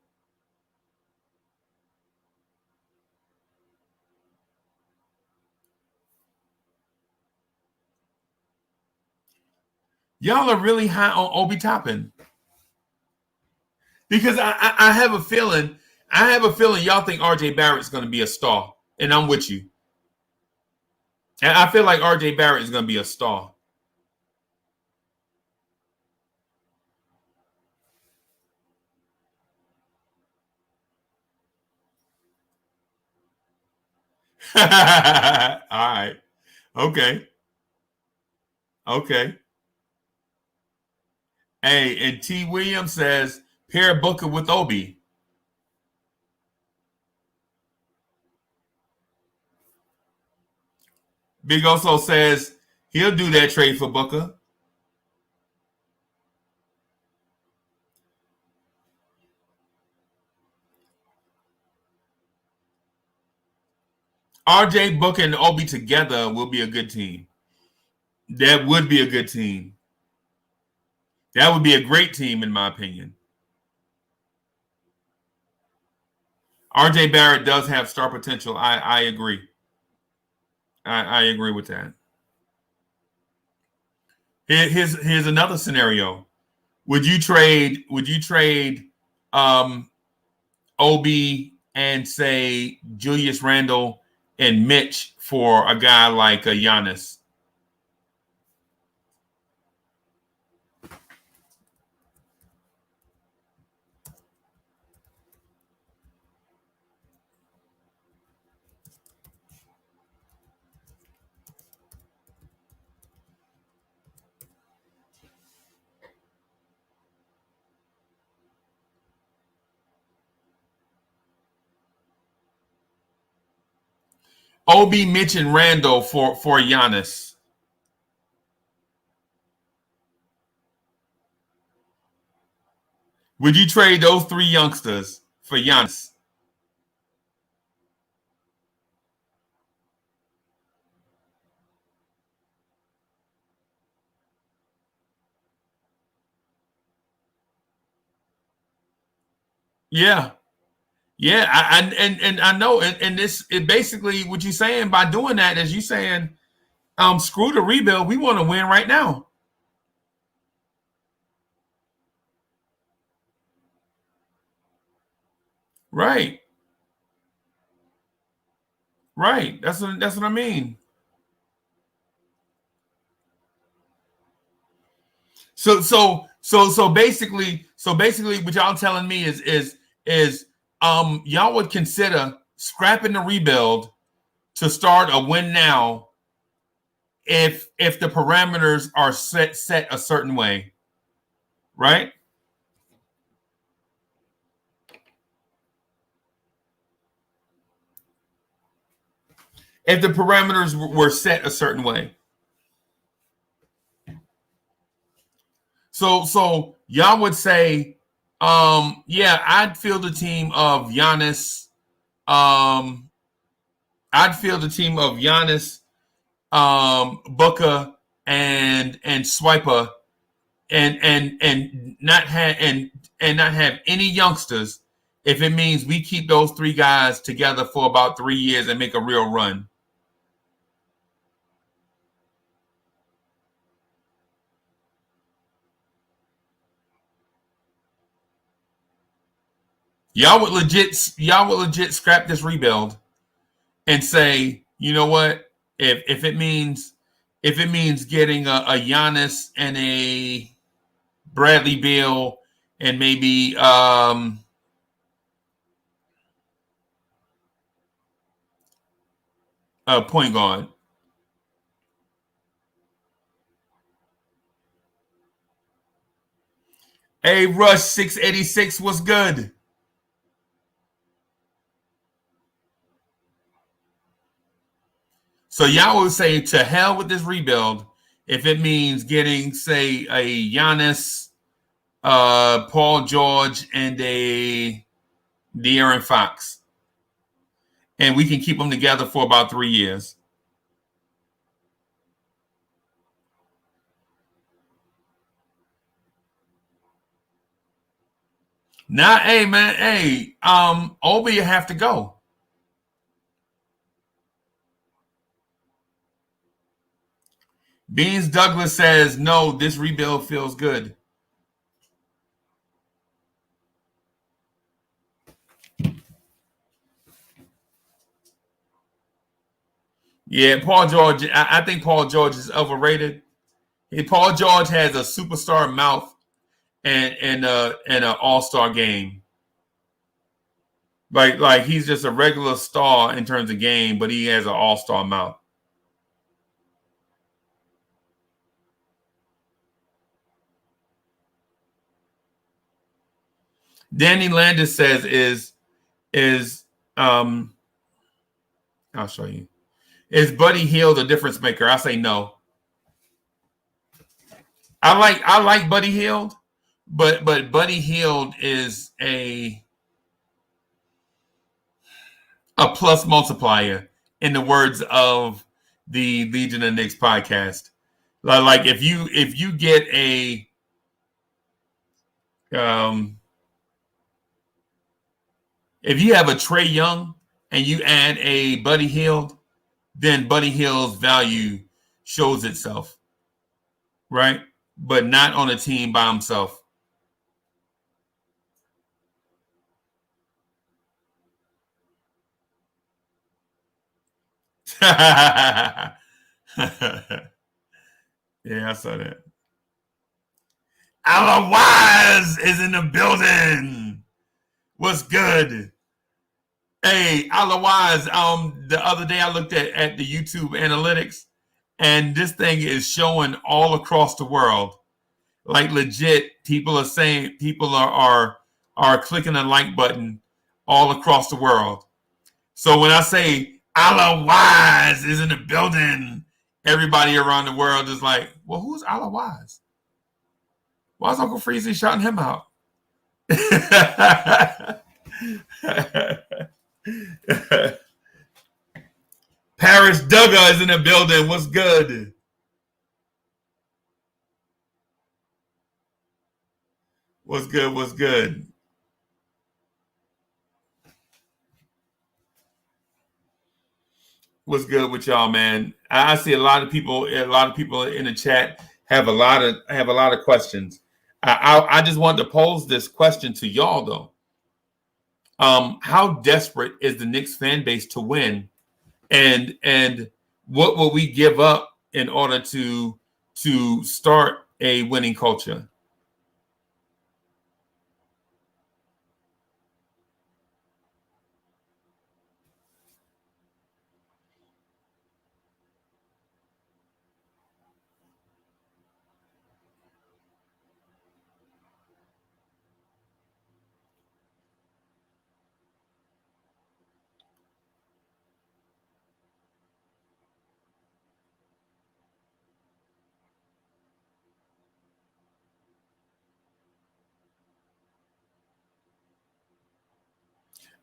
Y'all are really high on Obi Toppin. Because I have a feeling y'all think RJ Barrett's going to be a star. and I'm with you. And I feel like RJ Barrett is going to be a star. All right. Okay. Okay. Hey, and T. Williams says pair Booker with Obi. Big also says he'll do that trade for Booker. RJ, Booker, and Obi together will be a good team. That would be a good team. That would be a great team, in my opinion. RJ Barrett does have star potential. I agree. I agree with that. Here's another scenario. Would you trade Obi and say Julius Randle and Mitch for a guy like a Giannis? Obi, Mitch, and Randall for Giannis. Would you trade those three youngsters for Giannis? Yeah, yeah. And I know, and this it basically what you're saying by doing that is you saying, screw the rebuild. We want to win right now. Right, right. That's what I mean. So basically, what y'all telling me is y'all would consider scrapping the rebuild to start a win now if the parameters are set a certain way, right? If the parameters were set a certain way. So y'all would say, yeah, I'd field a team of Giannis. Um, I'd field a team of Giannis, Booker, and Swiper, and not have any youngsters if it means we keep those three guys together for about 3 years and make a real run. Y'all would legit scrap this rebuild and say, you know what? If it means getting a Giannis and a Bradley Beal and maybe a point guard. Hey, Rush 686 was good. So y'all would say to hell with this rebuild if it means getting, say, a Giannis, Paul George, and a De'Aaron Fox, and we can keep them together for about 3 years. Now, hey man, hey, Obi you have to go. Beans Douglas says no. This rebuild feels good. Yeah, Paul George. I think Paul George is overrated. Paul George has a superstar mouth and an all-star game. Like he's just a regular star in terms of game, but he has an all-star mouth. Danny Landis says is I'll show you. Is Buddy Hield a difference maker? I say no. I like Buddy Hield, but Buddy Hield is a plus multiplier in the words of the Legion of Knicks podcast. Like if you get um if you have a Trey Young and you add a Buddy Hield, then Buddy Hield's value shows itself, right? But not on a team by himself. Yeah, I saw that. Otherwise is in the building. What's good? Hey, otherwise, the other day I looked at the YouTube analytics, and this thing is showing all across the world. Like legit, people are saying people are clicking the like button all across the world. So when I say otherwise is in the building, everybody around the world is like, well, who's otherwise? Why is Uncle Freezy shouting him out? Paris Duggar is in the building. What's good? What's good? What's good? What's good with y'all, man? I see a lot of people. A lot of people in the chat have a lot of questions. I just wanted to pose this question to y'all though. How desperate is the Knicks fan base to win, and what will we give up in order to start a winning culture?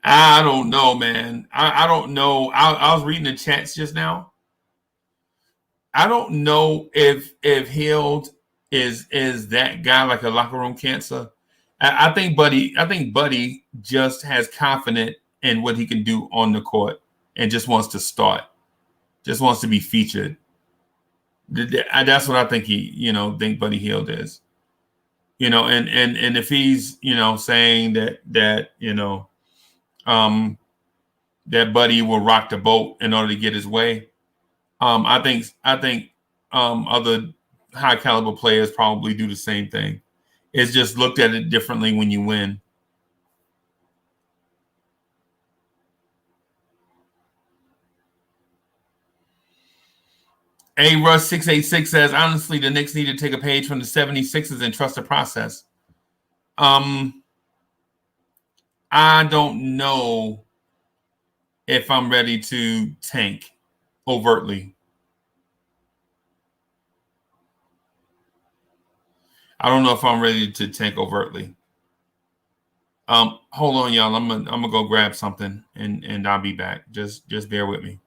I don't know, man. I don't know. I was reading the chats just now. I don't know if Hield is that guy like a locker room cancer. I think Buddy just has confidence in what he can do on the court and just wants to start, just wants to be featured. That's what I think think Buddy Hield is. And if he's saying that um that Buddy will rock the boat in order to get his way. I think other high caliber players probably do the same thing. It's just looked at it differently when you win. A Russ 686 says, honestly, the Knicks need to take a page from the 76ers and trust the process. I don't know if I'm ready to tank overtly. I don't know if I'm ready to tank overtly. Hold on, y'all. I'm gonna go grab something and I'll be back. Just bear with me.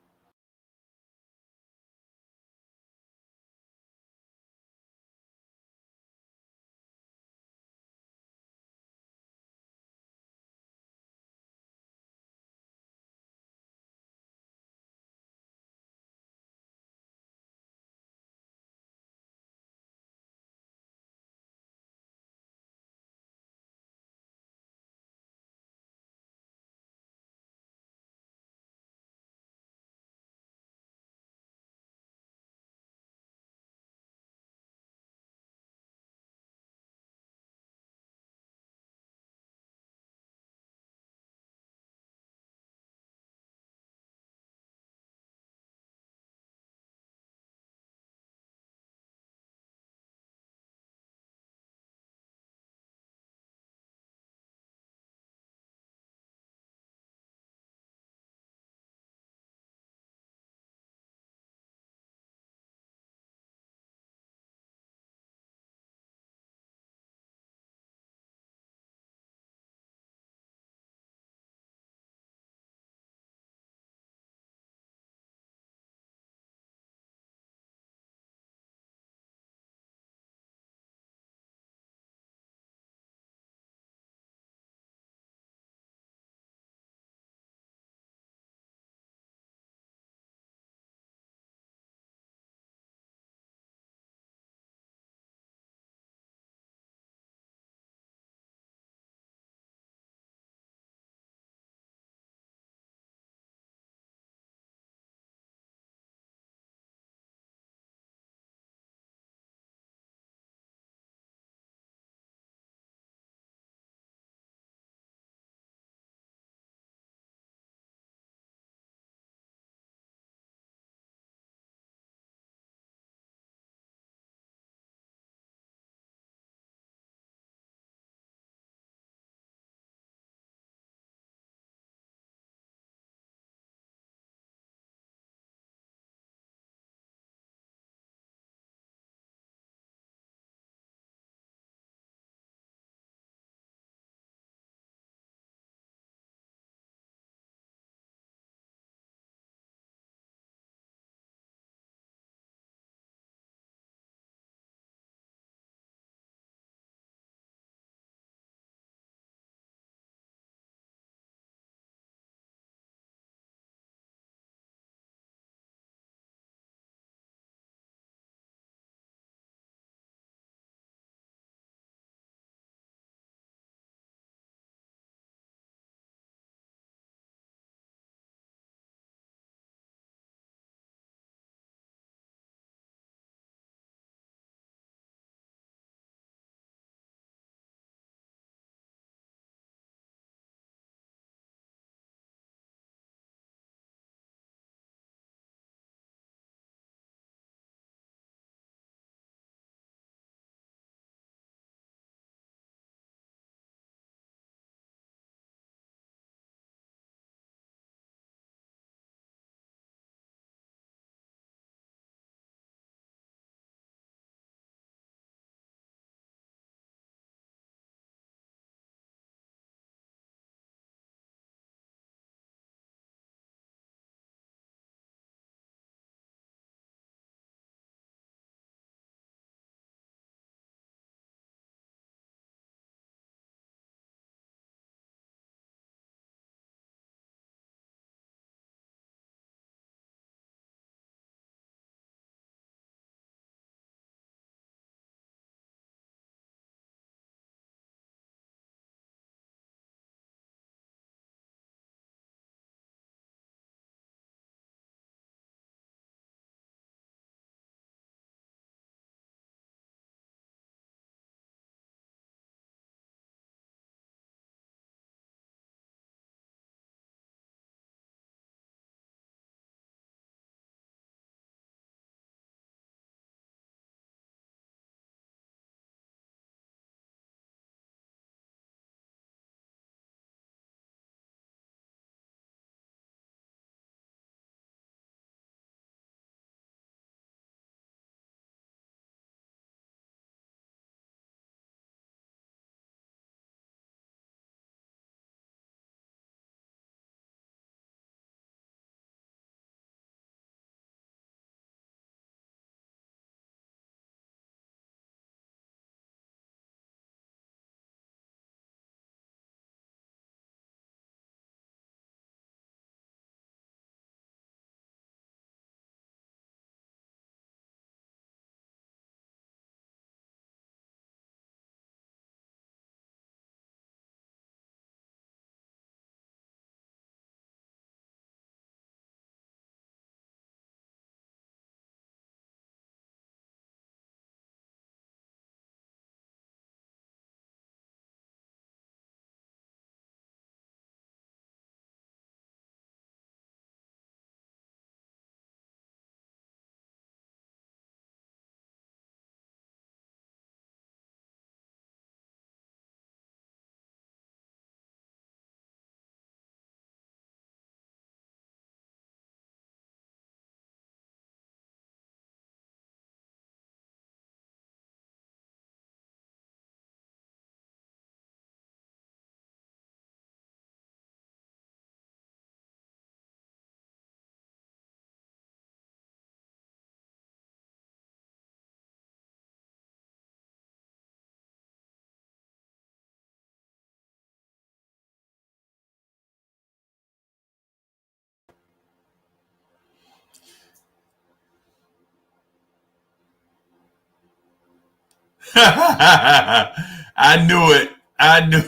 I knew it. I knew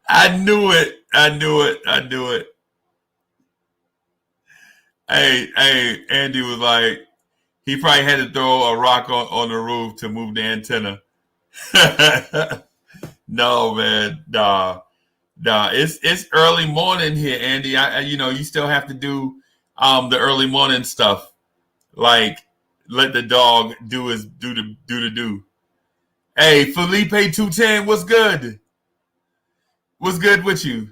I knew it. I knew it. I knew it. Hey, Andy was like, he probably had to throw a rock on the roof to move the antenna. No, man. Nah. It's early morning here, Andy. You still have to do the early morning stuff. Like let the dog do. Hey, Felipe 210, what's good? What's good with you?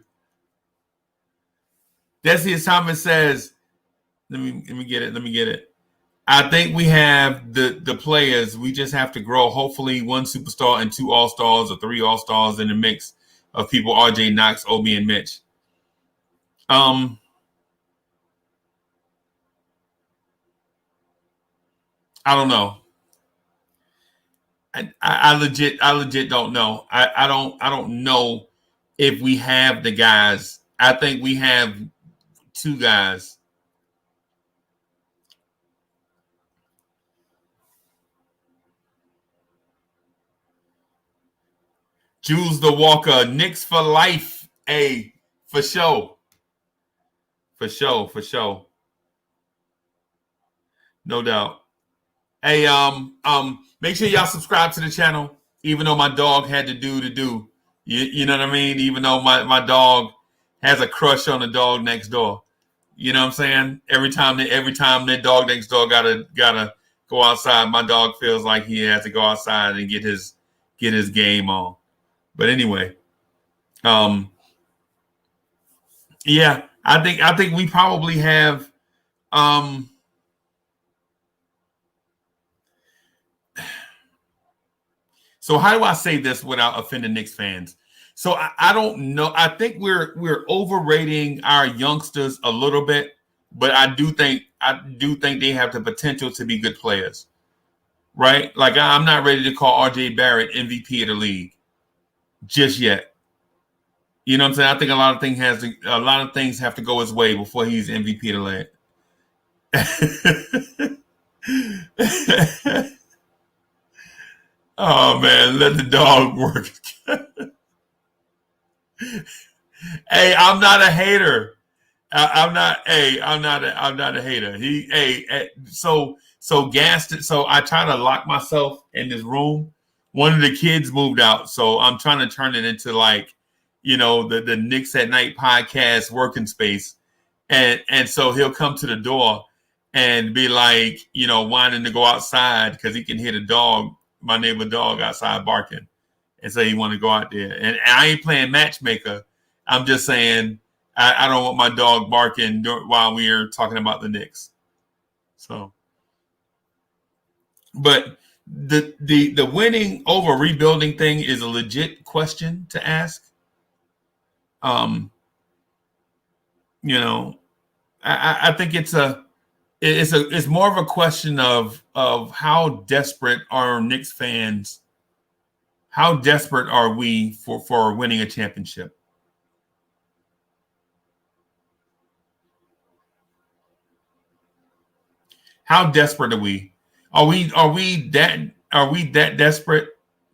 Decius Thomas says, let me get it. Let me get it. I think we have the players. We just have to grow. Hopefully, one superstar and two all-stars or three all-stars in the mix of people: RJ, Knox, Obi, and Mitch. I don't know. I legit don't know. I don't know if we have the guys. I think we have two guys. Jules the Walker, Knicks for life. Hey, for sure. For sure. No doubt. Hey, make sure y'all subscribe to the channel, even though my dog had to do. You know what I mean? Even though my dog has a crush on the dog next door. You know what I'm saying? Every time that dog next door gotta go outside, my dog feels like he has to go outside and get his game on. But anyway, yeah, I think we probably have so how do I say this without offending Knicks fans? So I don't know. I think we're overrating our youngsters a little bit, but I do think they have the potential to be good players. Right? Like I'm not ready to call RJ Barrett MVP of the league just yet. You know what I'm saying? I think a lot of things have to go his way before he's MVP of the league. Oh man, let the dog work. Hey, I'm not a hater. I'm not. Hey, I'm not a hater. So gassed. So I try to lock myself in this room. One of the kids moved out, so I'm trying to turn it into like, the Knicks at Night podcast working space, and so he'll come to the door and be like, wanting to go outside because he can hear my neighbor dog outside barking, and so he want to go out there. And I ain't playing matchmaker. I'm just saying I don't want my dog barking while we're talking about the Knicks. So, but the winning over rebuilding thing is a legit question to ask. I think it's more of a question of how desperate are Knicks fans? How desperate are we for winning a championship? How desperate are we? Are we that desperate?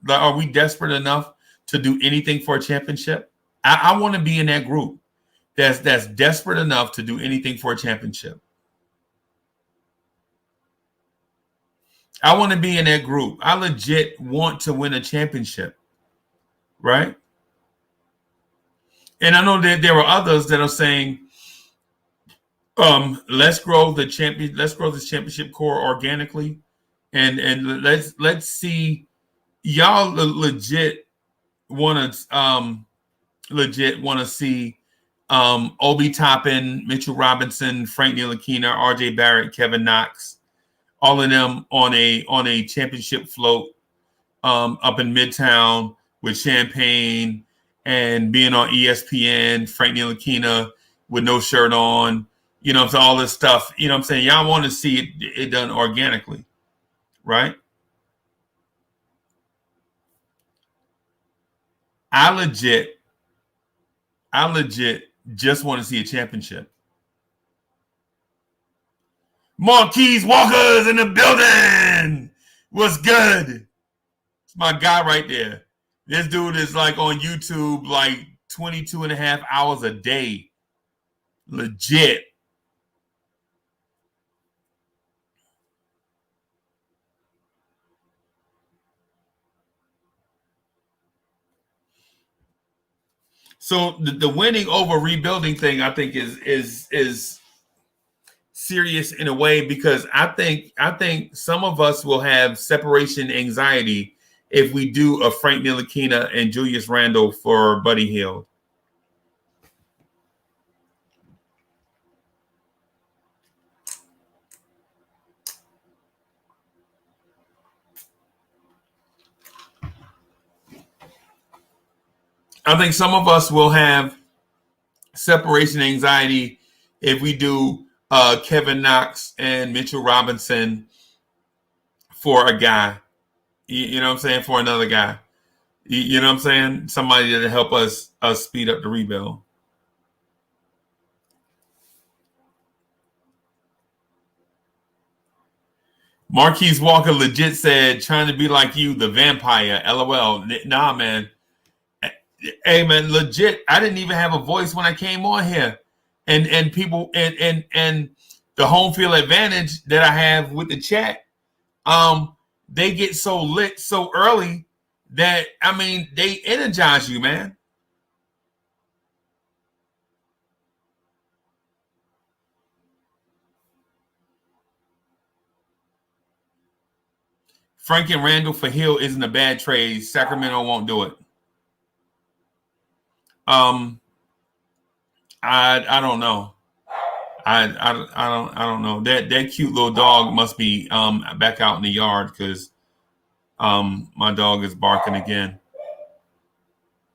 Are we desperate enough to do anything for a championship? I want to be in that group that's desperate enough to do anything for a championship. I want to be in that group. I legit want to win a championship, right? And I know that there are others that are saying, let's grow this championship core organically, and let's see. Y'all legit want to see Obi Toppin, Mitchell Robinson, Frank Ntilikina, RJ Barrett, Kevin Knox, all of them on a championship float up in Midtown with champagne and being on ESPN, Frank Ntilikina with no shirt on, so all this stuff, what I'm saying? Y'all want to see it done organically, right? I legit just want to see a championship. Marquise Walker's in the building. What's good? my guy right there. This dude is like on YouTube like 22 and a half hours a day. Legit. So the winning over rebuilding thing, I think, is serious in a way, because I think some of us will have separation anxiety if we do a Frank Ntilikina and Julius Randle for Buddy Hield. I think some of us will have separation anxiety if we do Kevin Knox and Mitchell Robinson for a guy. You know what I'm saying? For another guy. You know what I'm saying? Somebody to help us speed up the rebuild. Marquise Walker legit said, trying to be like you, the vampire. LOL. Nah, man. Hey, man, legit. I didn't even have a voice when I came on here. And people and the home field advantage that I have with the chat, they get so lit so early that, I mean, they energize you, man. Frank and Randall for Hill isn't a bad trade. Sacramento won't do it. I don't know. I don't know. That cute little dog must be back out in the yard, because my dog is barking again.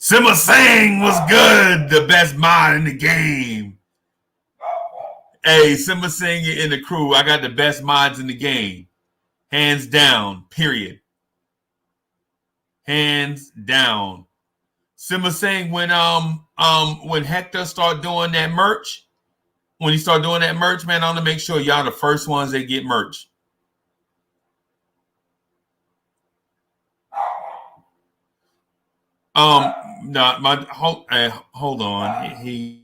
Simma Singh was good. The best mod in the game. Hey, Simma Singh in the crew. I got the best mods in the game. Hands down. Period. Hands down. Simma Singh, when Hector started doing that merch, when he started doing that merch, man, I want to make sure y'all the first ones that get merch. No, hold on. He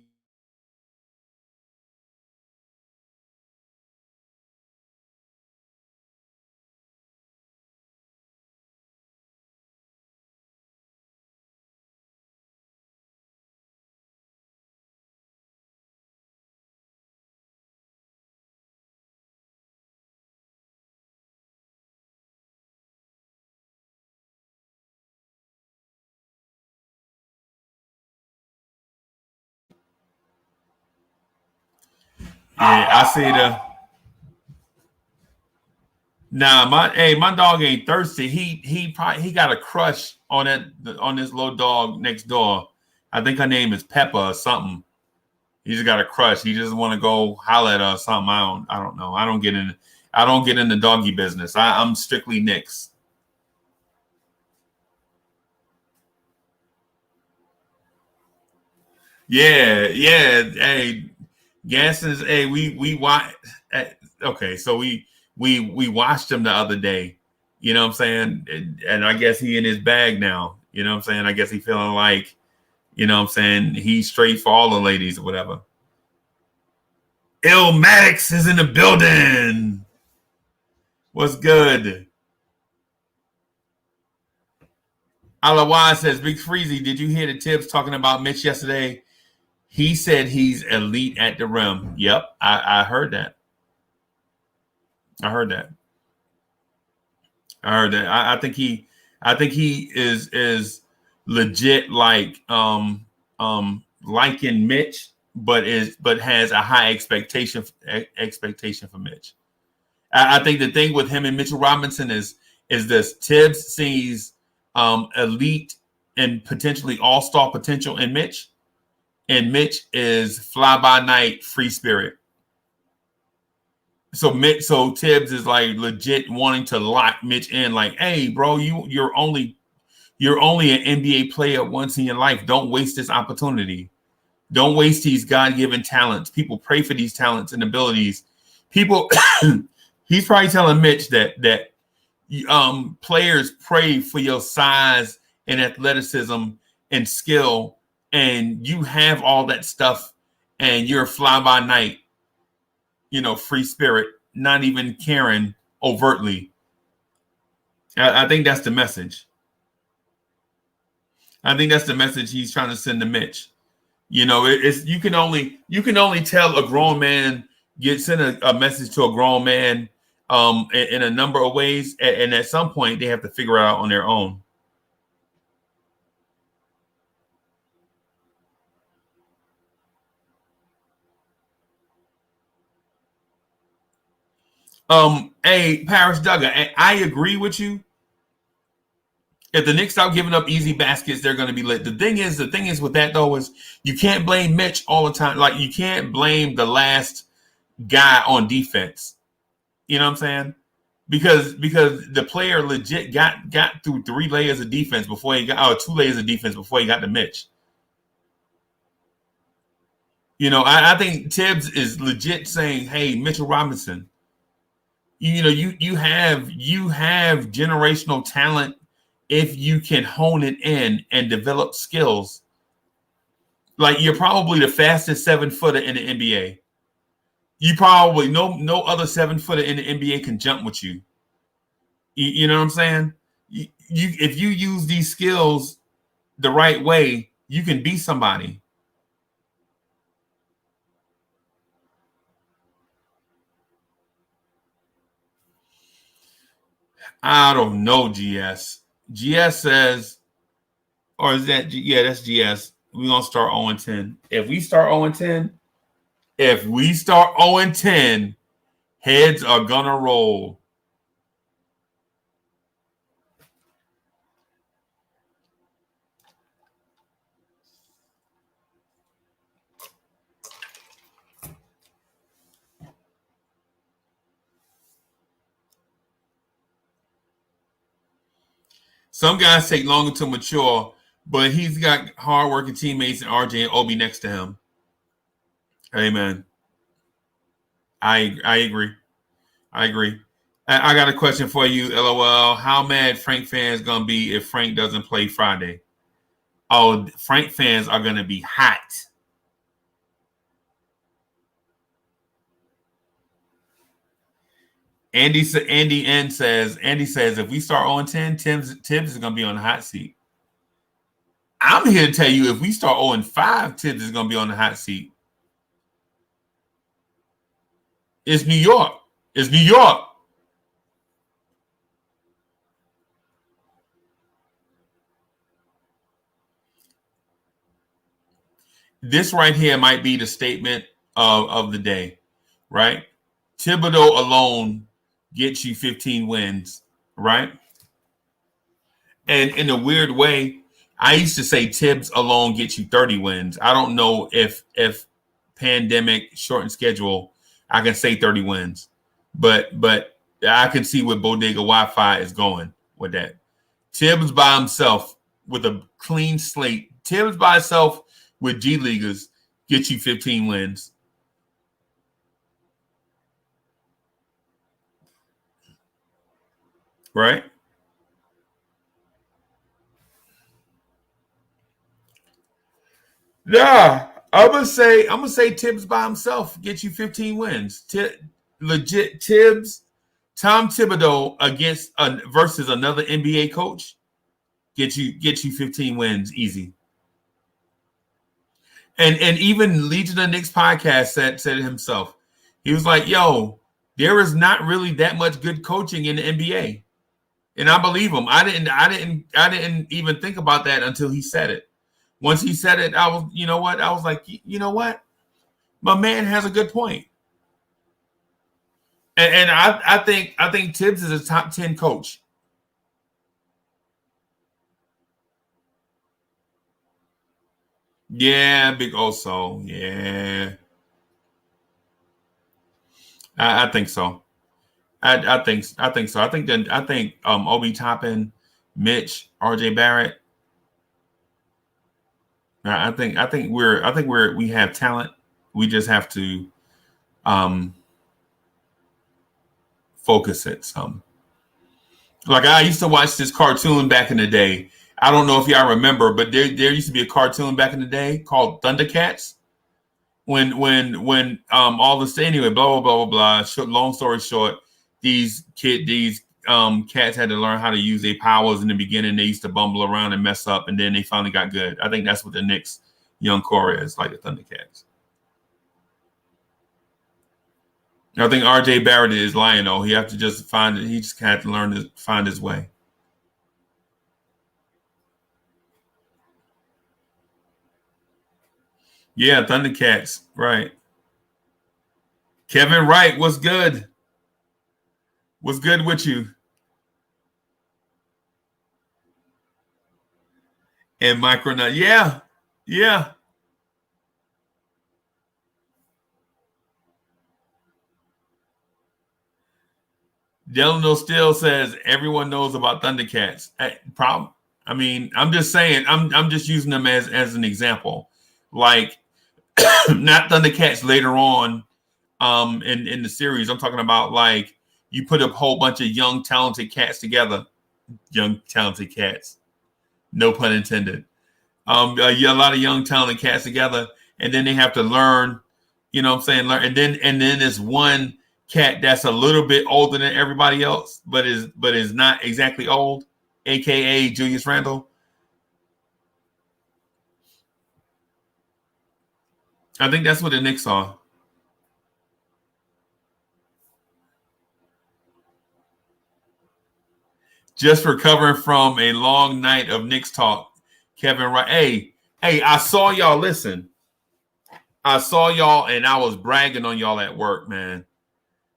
Yeah, I see the. Nah, my dog ain't thirsty. He got a crush on this little dog next door. I think her name is Peppa or something. He just got a crush. He just want to go holler at her or something. I don't know. I don't get in the doggy business. I'm strictly Knicks. Yeah. Hey, Ganson's. Hey, we watch. Okay, so we watched him the other day. You know what I'm saying? And I guess he in his bag now. You know what I'm saying? I guess he feeling like, you know what I'm saying, he's straight for all the ladies or whatever. Illmatics is in the building. What's good? Alawan says, Big Freezy, did you hear the Tibbs talking about Mitch yesterday? He said he's elite at the rim. Yep, I heard that. I heard that. I think he is legit, like liking Mitch, but has a high expectation for Mitch. I think the thing with him and Mitchell Robinson is this: Tibbs sees elite and potentially all-star potential in Mitch, and Mitch is fly-by-night free spirit. So Tibbs is like legit wanting to lock Mitch in, like, hey, bro, you're only an NBA player once in your life. Don't waste this opportunity. Don't waste these God-given talents. People pray for these talents and abilities. People, he's probably telling Mitch that players pray for your size and athleticism and skill, and you have all that stuff, and you're fly by night, free spirit, not even caring overtly. I think that's the message. I think that's the message he's trying to send to Mitch. It's you can only tell a grown man, send a message to a grown man in a number of ways, and at some point they have to figure it out on their own. Hey, Paris Duggar, I agree with you. If the Knicks start giving up easy baskets, they're going to be lit. The thing is with that though is you can't blame Mitch all the time. Like you can't blame the last guy on defense. You know what I'm saying? Because the player legit got through 3 layers of defense before he got, or 2 layers of defense before he got to Mitch. I think Tibbs is legit saying, "Hey, Mitchell Robinson, you have generational talent if you can hone it in and develop skills. Like you're probably the fastest 7-footer in the NBA. You probably no other 7-footer in the NBA can jump with you. You know what I'm saying? If you use these skills the right way, you can be somebody." I don't know, GS. GS says, or is that, yeah, that's GS. We're going to start 0-10. If we start 0-10, heads are going to roll. Some guys take longer to mature, but he's got hardworking teammates and RJ and Obi next to him. Amen. I agree. I got a question for you, LOL. How mad Frank fans gonna be if Frank doesn't play Friday? Oh, Frank fans are gonna be hot. Andy says if we start 0-10, Tibbs is gonna be on the hot seat. I'm here to tell you if we start 0-5, Tibbs is gonna be on the hot seat. It's New York. This right here might be the statement of the day, right? Thibodeau alone gets you 15 wins, right? And in a weird way, I used to say Tibbs alone gets you 30 wins. I don't know if pandemic shortened schedule, I can say 30 wins, but I can see where Bodega Wi-Fi is going with that. Tibbs by himself with a clean slate. Tibbs by himself with G Leaguers get you 15 wins. Right? Yeah, I'm gonna say Tibbs by himself get you 15 wins. Legit Tibbs, Tom Thibodeau against versus another NBA coach get you 15 wins easy. And even Legion of Knicks podcast said it himself. He was like, "Yo, there is not really that much good coaching in the NBA," and I believe him. I didn't even think about that until he said it. Once he said it, I was like, you know what? My man has a good point. And I think Tibbs is a top 10 coach. Yeah, Big Oso. Yeah. I think so. I think so. I think Obi Toppin, Mitch, RJ Barrett. I think we have talent. We just have to focus it some. Like I used to watch this cartoon back in the day. I don't know if y'all remember, but there used to be a cartoon back in the day called Thundercats. When all this anyway, blah blah blah blah blah. Long story short, these cats had to learn how to use their powers in the beginning. They used to bumble around and mess up, and then they finally got good. I think that's what the Knicks young core is, like the Thundercats. I think RJ Barrett is lying though. He have to just find it. He just had to learn to find his way. Yeah, Thundercats, right. Kevin Wright, what's good? What's good with you? And Micronaut. Yeah, yeah. Delano still says everyone knows about Thundercats. Problem. I mean, I'm just saying. I'm just using them as an example. Like not Thundercats later on in the series. I'm talking about like you put a whole bunch of young talented cats together. Young talented cats. No pun intended. A lot of young talented cats together, and then they have to learn. You know what I'm saying? Learn, and then there's one cat that's a little bit older than everybody else, but is not exactly old, aka Julius Randle. I think that's what the Knicks are. Just recovering from a long night of Knicks talk. Kevin Wright. Hey, I saw y'all. Listen, I saw y'all, and I was bragging on y'all at work, man.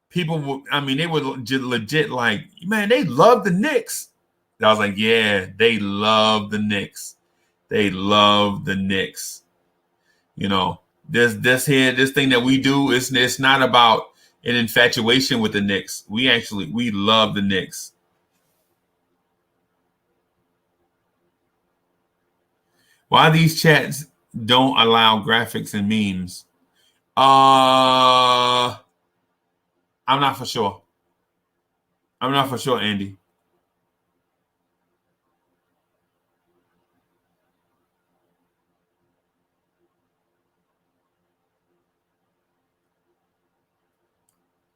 People, I mean, they were legit like, man, they love the Knicks. I was like, yeah, they love the Knicks. They love the Knicks. You know, this thing that we do is it's not about an infatuation with the Knicks. We love the Knicks. Why these chats don't allow graphics and memes? I'm not for sure. I'm not for sure, Andy.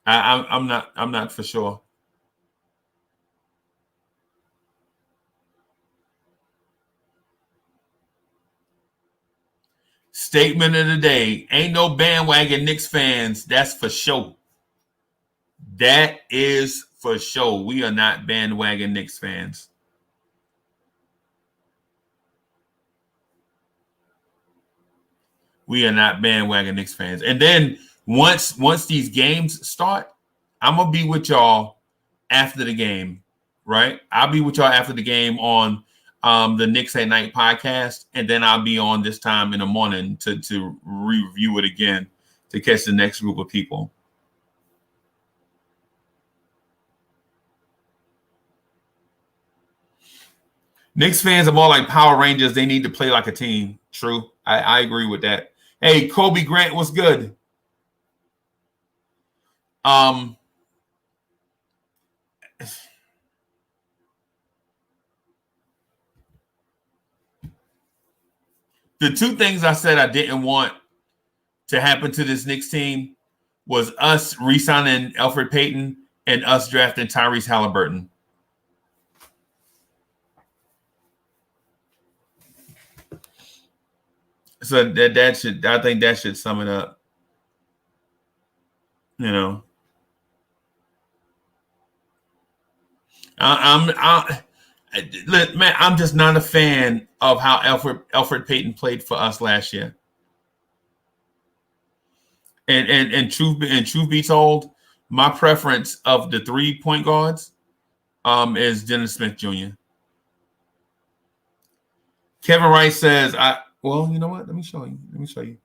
I'm not for sure. Statement of the day: ain't no bandwagon Knicks fans. That's for sure. That is for sure. We are not bandwagon Knicks fans. We are not bandwagon Knicks fans. And then once these games start, I'm gonna be with y'all after the game, right? I'll be with y'all after the game on the Knicks at Night podcast, and then I'll be on this time in the morning to review it again to catch the next group of people. Knicks fans are more like Power Rangers. They need to play like a team. True. I agree with that. Hey, Kobe Grant, what's good? Um, the two things I said I didn't want to happen to this Knicks team was us re-signing Elfrid Payton and us drafting Tyrese Halliburton. So that should, I think that should sum it up. You know, man, I'm just not a fan of how Elfrid Payton played for us last year. And truth be told, my preference of the 3-point guards is Dennis Smith Jr. Kevin Wright says, well, you know what? Let me show you.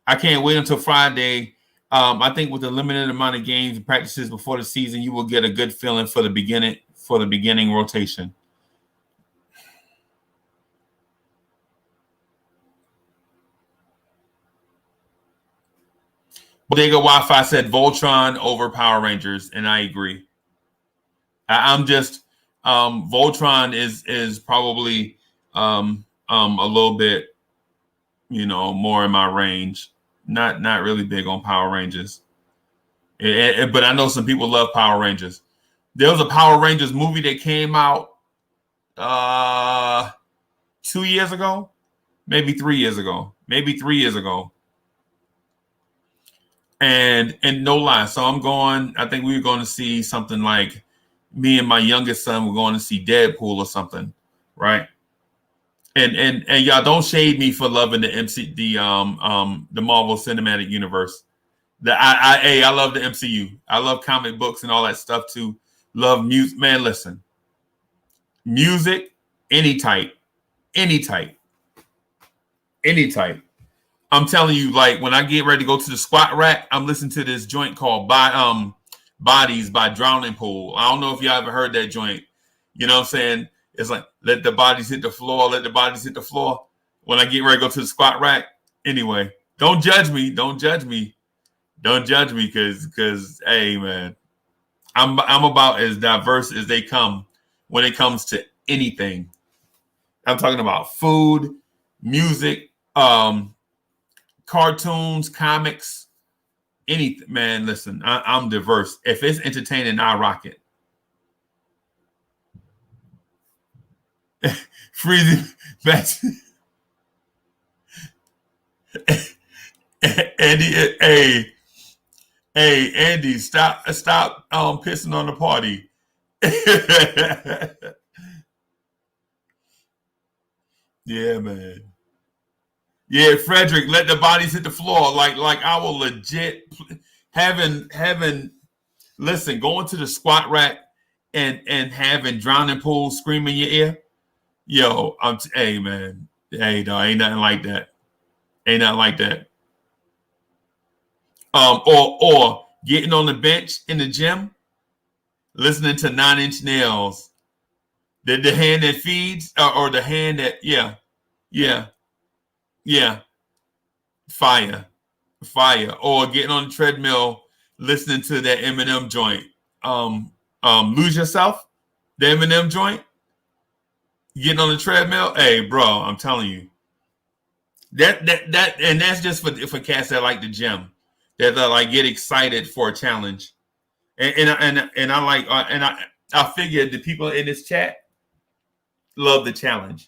I can't wait until Friday. I think with the limited amount of games and practices before the season, you will get a good feeling for the beginning rotation. Bodega Wi-Fi said Voltron over Power Rangers, and I agree. I'm just Voltron is probably a little bit, more in my range. Not really big on Power Rangers. But I know some people love Power Rangers. There was a Power Rangers movie that came out 2 years ago, maybe 3 years ago, and no lie. So I think we were going to see something like, me and my youngest son were going to see Deadpool or something, right? And y'all don't shade me for loving the Marvel Cinematic Universe. I love the MCU. I love comic books and all that stuff too. Love music, man. Listen, music, any type, any type, any type. I'm telling you, like when I get ready to go to the squat rack, I'm listening to this joint called Bodies by Drowning Pool. I don't know if y'all ever heard that joint. You know what I'm saying? It's like, let the bodies hit the floor, let the bodies hit the floor. When I get ready to go to the squat rack. Anyway, don't judge me. Don't judge me. Don't judge me because hey man, I'm about as diverse as they come when it comes to anything. I'm talking about food, music, cartoons, comics, anything. Man, listen, I'm diverse. If it's entertaining, I rock it. Freezing back. Andy, hey, Andy, stop pissing on the party. Yeah, man. Yeah, Frederick, let the bodies hit the floor. Like I will legit having listen, going to the squat rack and having Drowning Pool scream in your ear. Yo, hey man. Hey, no, ain't nothing like that. Ain't nothing like that. Or getting on the bench in the gym, listening to 9 Inch Nails. The hand that feeds, or the hand that, yeah. Fire. Or getting on the treadmill, listening to that Eminem joint. Lose Yourself, the Eminem joint. Getting on the treadmill, hey, bro, I'm telling you. That and that's just for cats that like the gym, that like get excited for a challenge. And I like and I figured the people in this chat love the challenge.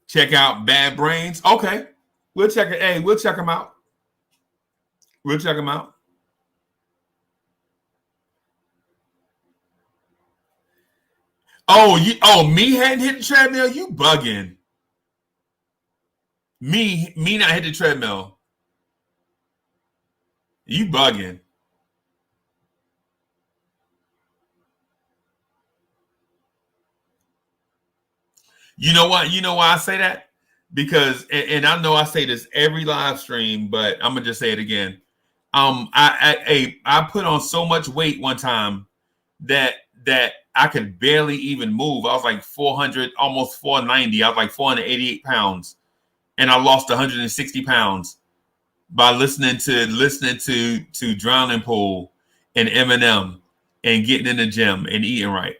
Check out Bad Brains. Okay, we'll check it. Hey, we'll check them out. We'll check them out. Me hadn't hit the treadmill. You bugging? Me not hit the treadmill. You bugging? You know what? You know why I say that? Because, and I know I say this every live stream, but I'm gonna just say it again. I put on so much weight one time that I could barely even move. I was like 400, almost 490. I was like 488 pounds, and I lost 160 pounds by listening to Drowning Pool and Eminem and getting in the gym and eating right.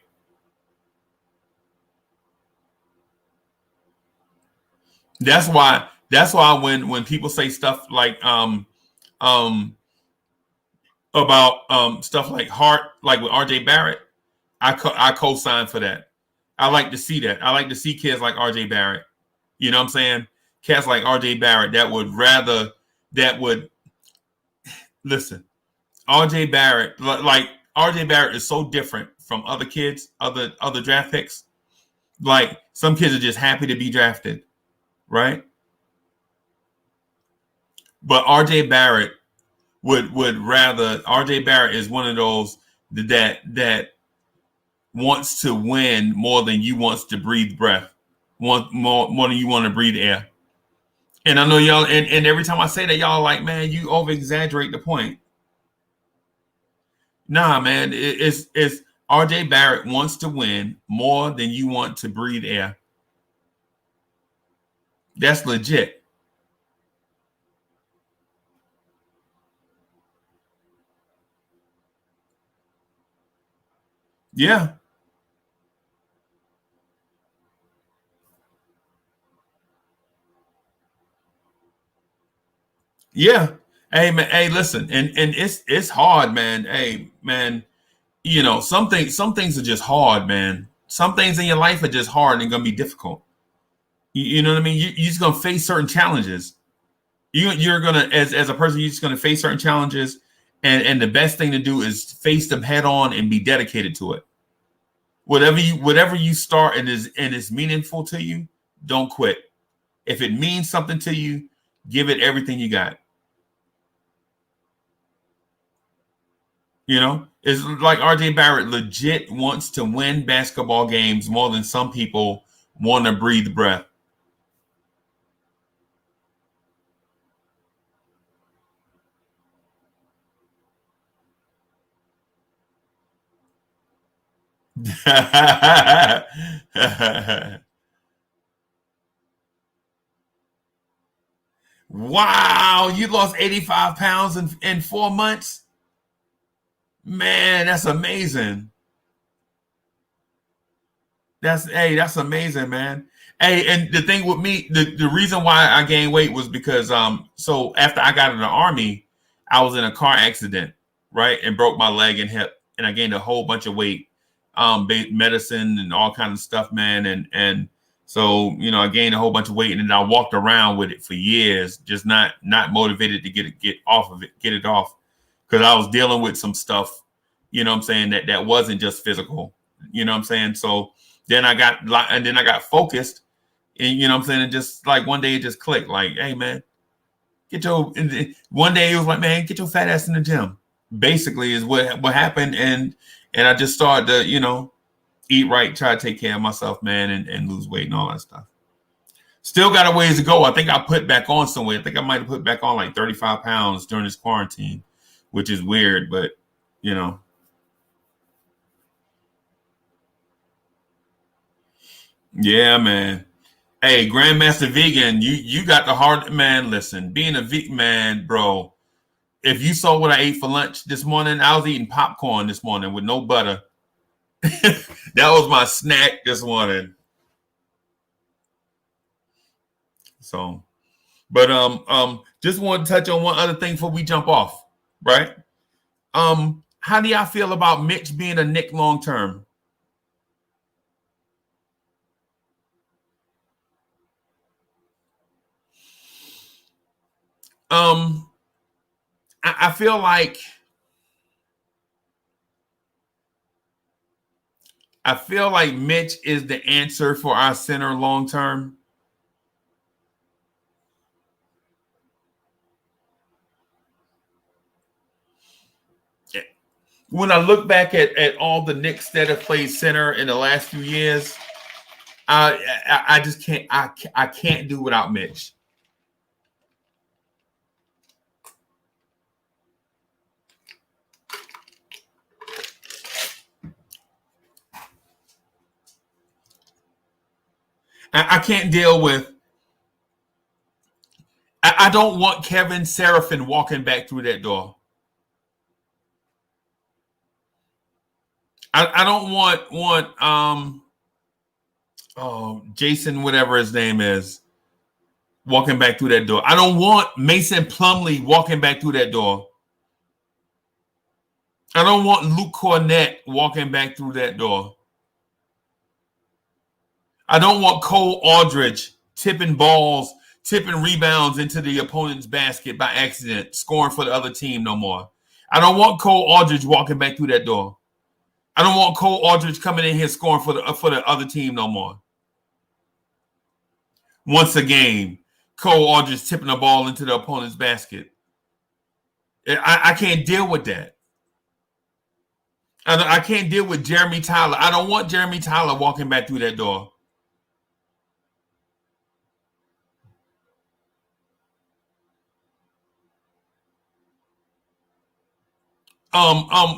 That's why when people say stuff like about stuff like heart, like with RJ Barrett, I co-sign for that. I like to see that. I like to see kids like RJ Barrett. You know what I'm saying? Cats like RJ Barrett that would listen. RJ Barrett, like RJ Barrett is so different from other kids, other draft picks. Like some kids are just happy to be drafted, right? But RJ Barrett would rather. RJ Barrett is one of those that wants to win more than you wants to breathe breath, more than you want to breathe air. And I know y'all, and every time I say that, y'all are like, man, you over exaggerate the point. Nah, man, it's RJ Barrett wants to win more than you want to breathe air. That's legit. Yeah, yeah. Hey man, hey, listen, and it's hard, man. Hey, man, some things are just hard, man. Some things in your life are just hard and gonna be difficult. You know what I mean? You're just gonna face certain challenges. You're gonna, as a person, you're just gonna face certain challenges, and the best thing to do is face them head on and be dedicated to it. Whatever you start and is meaningful to you, don't quit. If it means something to you, give it everything you got. It's like RJ Barrett legit wants to win basketball games more than some people want to breathe breath. Wow, you lost 85 pounds in 4 months? Man, that's amazing. That's amazing, man. Hey, and the thing with me, the reason why I gained weight was because so after I got in the army, I was in a car accident, right, and broke my leg and hip, and I gained a whole bunch of weight, medicine and all kind of stuff, man, and so I gained a whole bunch of weight, and then I walked around with it for years, just not motivated to get off of it, get it off, because I was dealing with some stuff, what I'm saying, that wasn't just physical, what I'm saying, so. Then I got focused, and what I'm saying, and just like one day it just clicked, like, hey man, one day it was like, man, get your fat ass in the gym. Basically, is what happened, and I just started to eat right, try to take care of myself, man, and lose weight and all that stuff. Still got a ways to go. I think I put back on some weight. I think I might have put back on like 35 pounds during this quarantine, which is weird, but you know, yeah, man. Hey, Grandmaster Vegan, you got the hard man. Listen, being a vegan man, bro. If you saw what I ate for lunch this morning, I was eating popcorn this morning with no butter. That was my snack this morning. So, but just want to touch on one other thing before we jump off, right? How do y'all feel about Mitch being a Knick long term? Um, I feel like Mitch is the answer for our center long term. When I look back at all the Knicks that have played center in the last few years, I just I can't do without Mitch. I can't deal with. I don't want Kevin Seraphin walking back through that door. I don't want Jason, whatever his name is, walking back through that door. I don't want Mason Plumlee walking back through that door. I don't want Luke Cornett walking back through that door. I don't want Cole Aldridge tipping rebounds into the opponent's basket by accident, scoring for the other team no more. I don't want Cole Aldridge walking back through that door. I don't want Cole Aldridge coming in here scoring for the other team no more. Once a game, Cole Aldridge tipping the ball into the opponent's basket. I can't deal with that. I can't deal with Jeremy Tyler. I don't want Jeremy Tyler walking back through that door.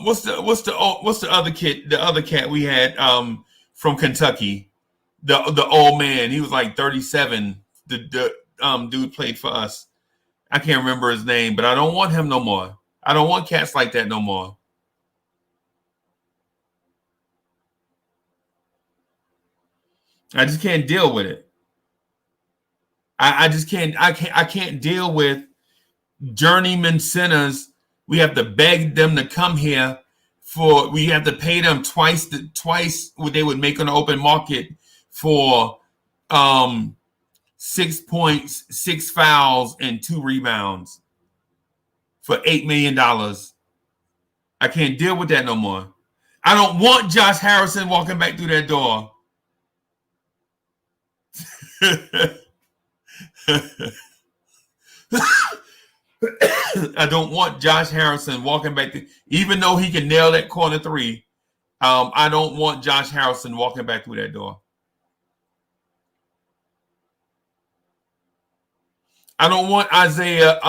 What's the other kid? The other cat we had from Kentucky, the old man. He was like 37. The dude played for us. I can't remember his name, but I don't want him no more. I don't want cats like that no more. I just can't deal with it. I just can't. I can't deal with journeyman sinners. We have to beg them to come here for. We have to pay them twice what they would make on the open market for 6 points, 6 fouls, and 2 rebounds for $8 million. I can't deal with that no more. I don't want Josh Harrison walking back through that door. I don't want Josh Harrison walking back through, even though he can nail that corner 3. I don't want Josh Harrison walking back through that door. I don't want Isaiah,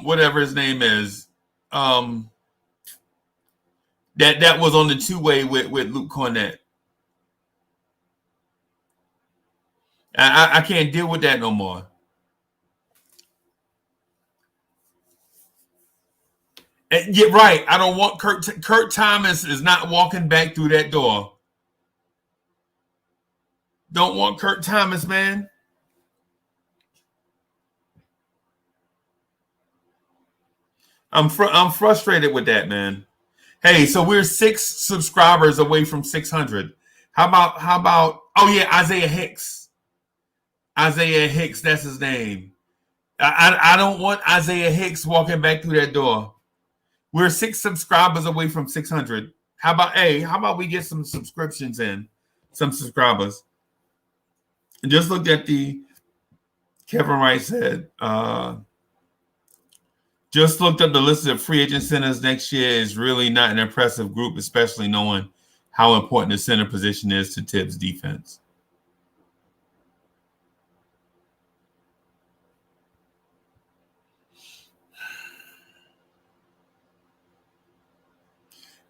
whatever his name is, that was on the 2-way with Luke Cornett. I can't deal with that no more. Yeah, right. I don't want Kurt Thomas is not walking back through that door. Don't want Kurt Thomas, man. I'm frustrated with that, man. Hey, so we're 6 subscribers away from 600. How about? Oh yeah, Isaiah Hicks. Isaiah Hicks, that's his name. I don't want Isaiah Hicks walking back through that door. We're 6 subscribers away from 600. How about we get some subscriptions in, some subscribers? And just looked at Kevin Wright said, just looked up the list of free agent centers next year is really not an impressive group, especially knowing how important the center position is to Tibbs' defense.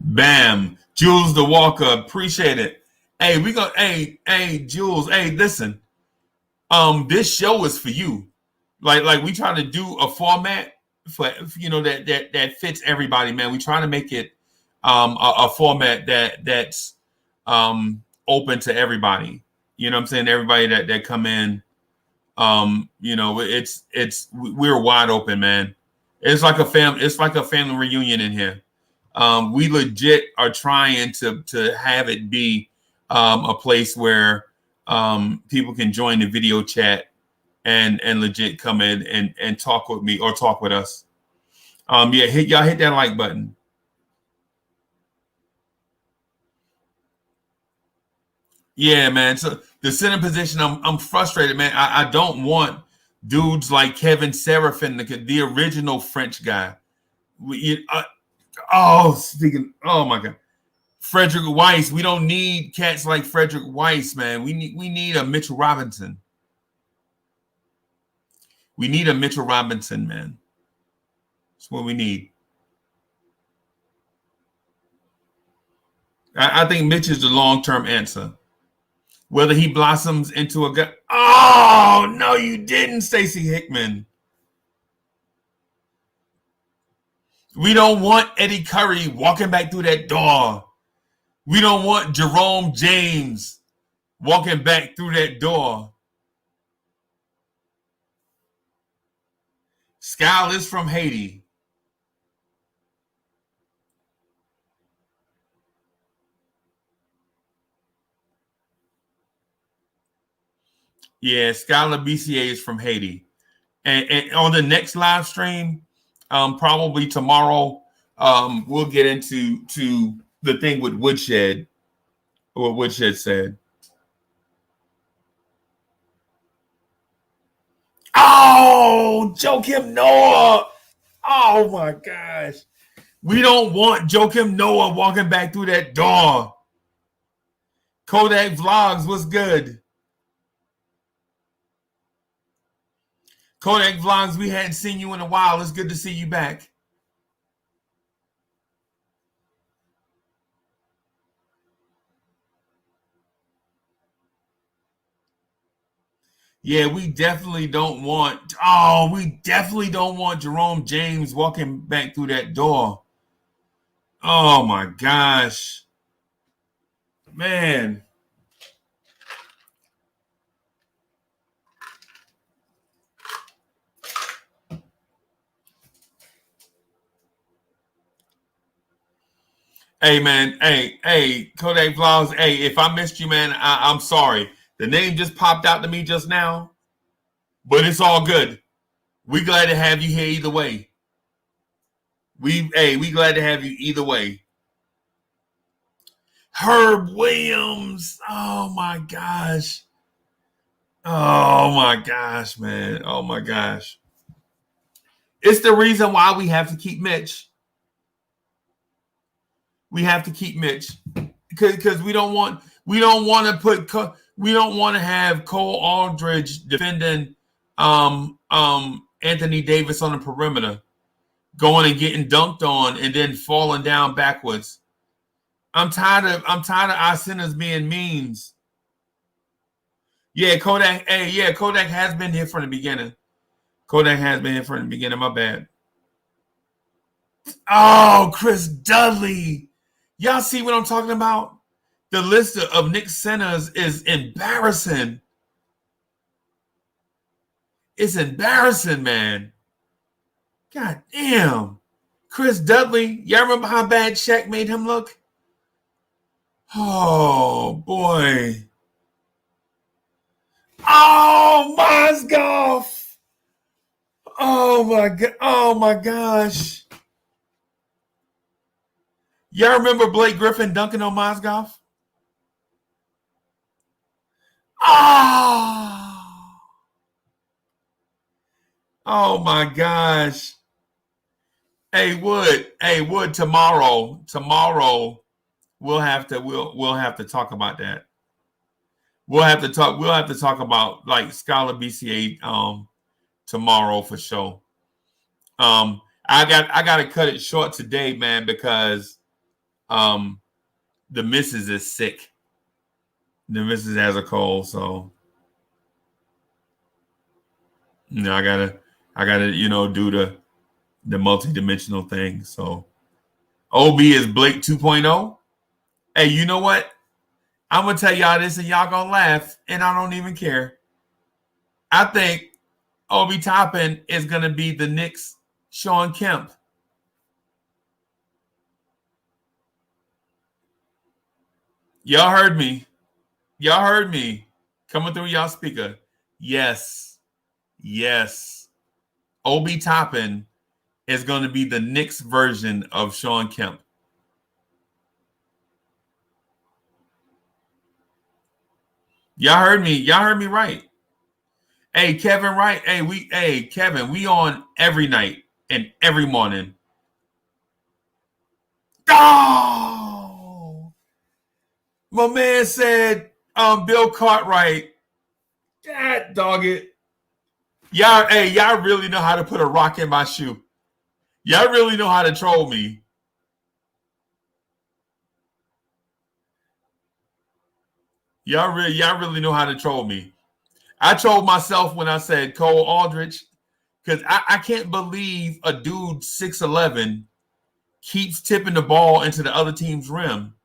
Bam. Jules the Walker. Appreciate it. Hey, Jules. Hey, listen. This show is for you. Like we try to do a format for that fits everybody, man. We try to make it a format that's open to everybody. You know what I'm saying? Everybody that come in. We're wide open, man. It's like a family reunion in here. We legit are trying to have it be a place where people can join the video chat and legit come in and talk with me or talk with us. Hit that like button. Yeah, man. So the center position, I'm frustrated, man. I don't want dudes like Kevin Seraphin, the original French guy. Oh my God. Frederick Weiss. We don't need cats like Frederick Weiss, man. We need a Mitchell Robinson. We need a Mitchell Robinson, man. That's what we need. I think Mitch is the long-term answer. Whether he blossoms into a guy. Oh, no, you didn't, Stacey Hickman. We don't want Eddie Curry walking back through that door. We don't want Jerome James walking back through that door. Skal is from Haiti. Yeah, Skylar BCA is from Haiti. And on the next live stream, probably tomorrow, we'll get into the thing with Woodshed, what Woodshed said. Oh, Joakim Noah. Oh, my gosh. We don't want Joakim Noah walking back through that door. Kodak Vlogs, what's good? Kodak Vlogs, we hadn't seen you in a while. It's good to see you back. Yeah, we definitely don't want. Oh, we definitely don't want Jerome James walking back through that door. Oh my gosh, man. Hey man, hey, Kodak Vlogs. Hey, if I missed you, man, I'm sorry. The name just popped out to me just now, but it's all good. We glad to have you here either way. We glad to have you either way. Herb Williams. Oh my gosh. Oh my gosh, man. Oh my gosh. It's the reason why we have to keep Mitch. We have to keep Mitch because we don't want to have Cole Aldridge defending Anthony Davis on the perimeter, going and getting dunked on and then falling down backwards. I'm tired of our centers being means. Yeah, Kodak. Hey, yeah, Kodak has been here from the beginning. Kodak has been here from the beginning. My bad. Oh, Chris Dudley. Y'all see what I'm talking about? The list of Knicks centers is embarrassing. It's embarrassing, man. God damn. Chris Dudley. Y'all remember how bad Shaq made him look? Oh, boy. Oh, Mozgov. Oh, my God. Oh, my gosh. Y'all remember Blake Griffin dunking on Mozgov? Oh my gosh. Hey Wood, tomorrow we'll have to talk about that. We'll have to talk about like Scholar BCA tomorrow for sure. I got to cut it short today, man, because the missus is sick. The missus has a cold, so I gotta do the multi-dimensional thing. So OB is Blake 2.0. Hey, you know what? I'm gonna tell y'all this and y'all gonna laugh, and I don't even care. I think Obi Toppin is gonna be the Knicks Shawn Kemp. Y'all heard me. Y'all heard me coming through y'all speaker. Yes. Obi Toppin is going to be the Knicks version of Shawn Kemp. Y'all heard me. Y'all heard me right. Hey, Kevin, right? Hey, Kevin, we on every night and every morning. Oh! My man said, Bill Cartwright. God dog it. Y'all really know how to put a rock in my shoe. Y'all really know how to troll me. Y'all really know how to troll me. I trolled myself when I said Cole Aldridge because I can't believe a dude 6'11" keeps tipping the ball into the other team's rim,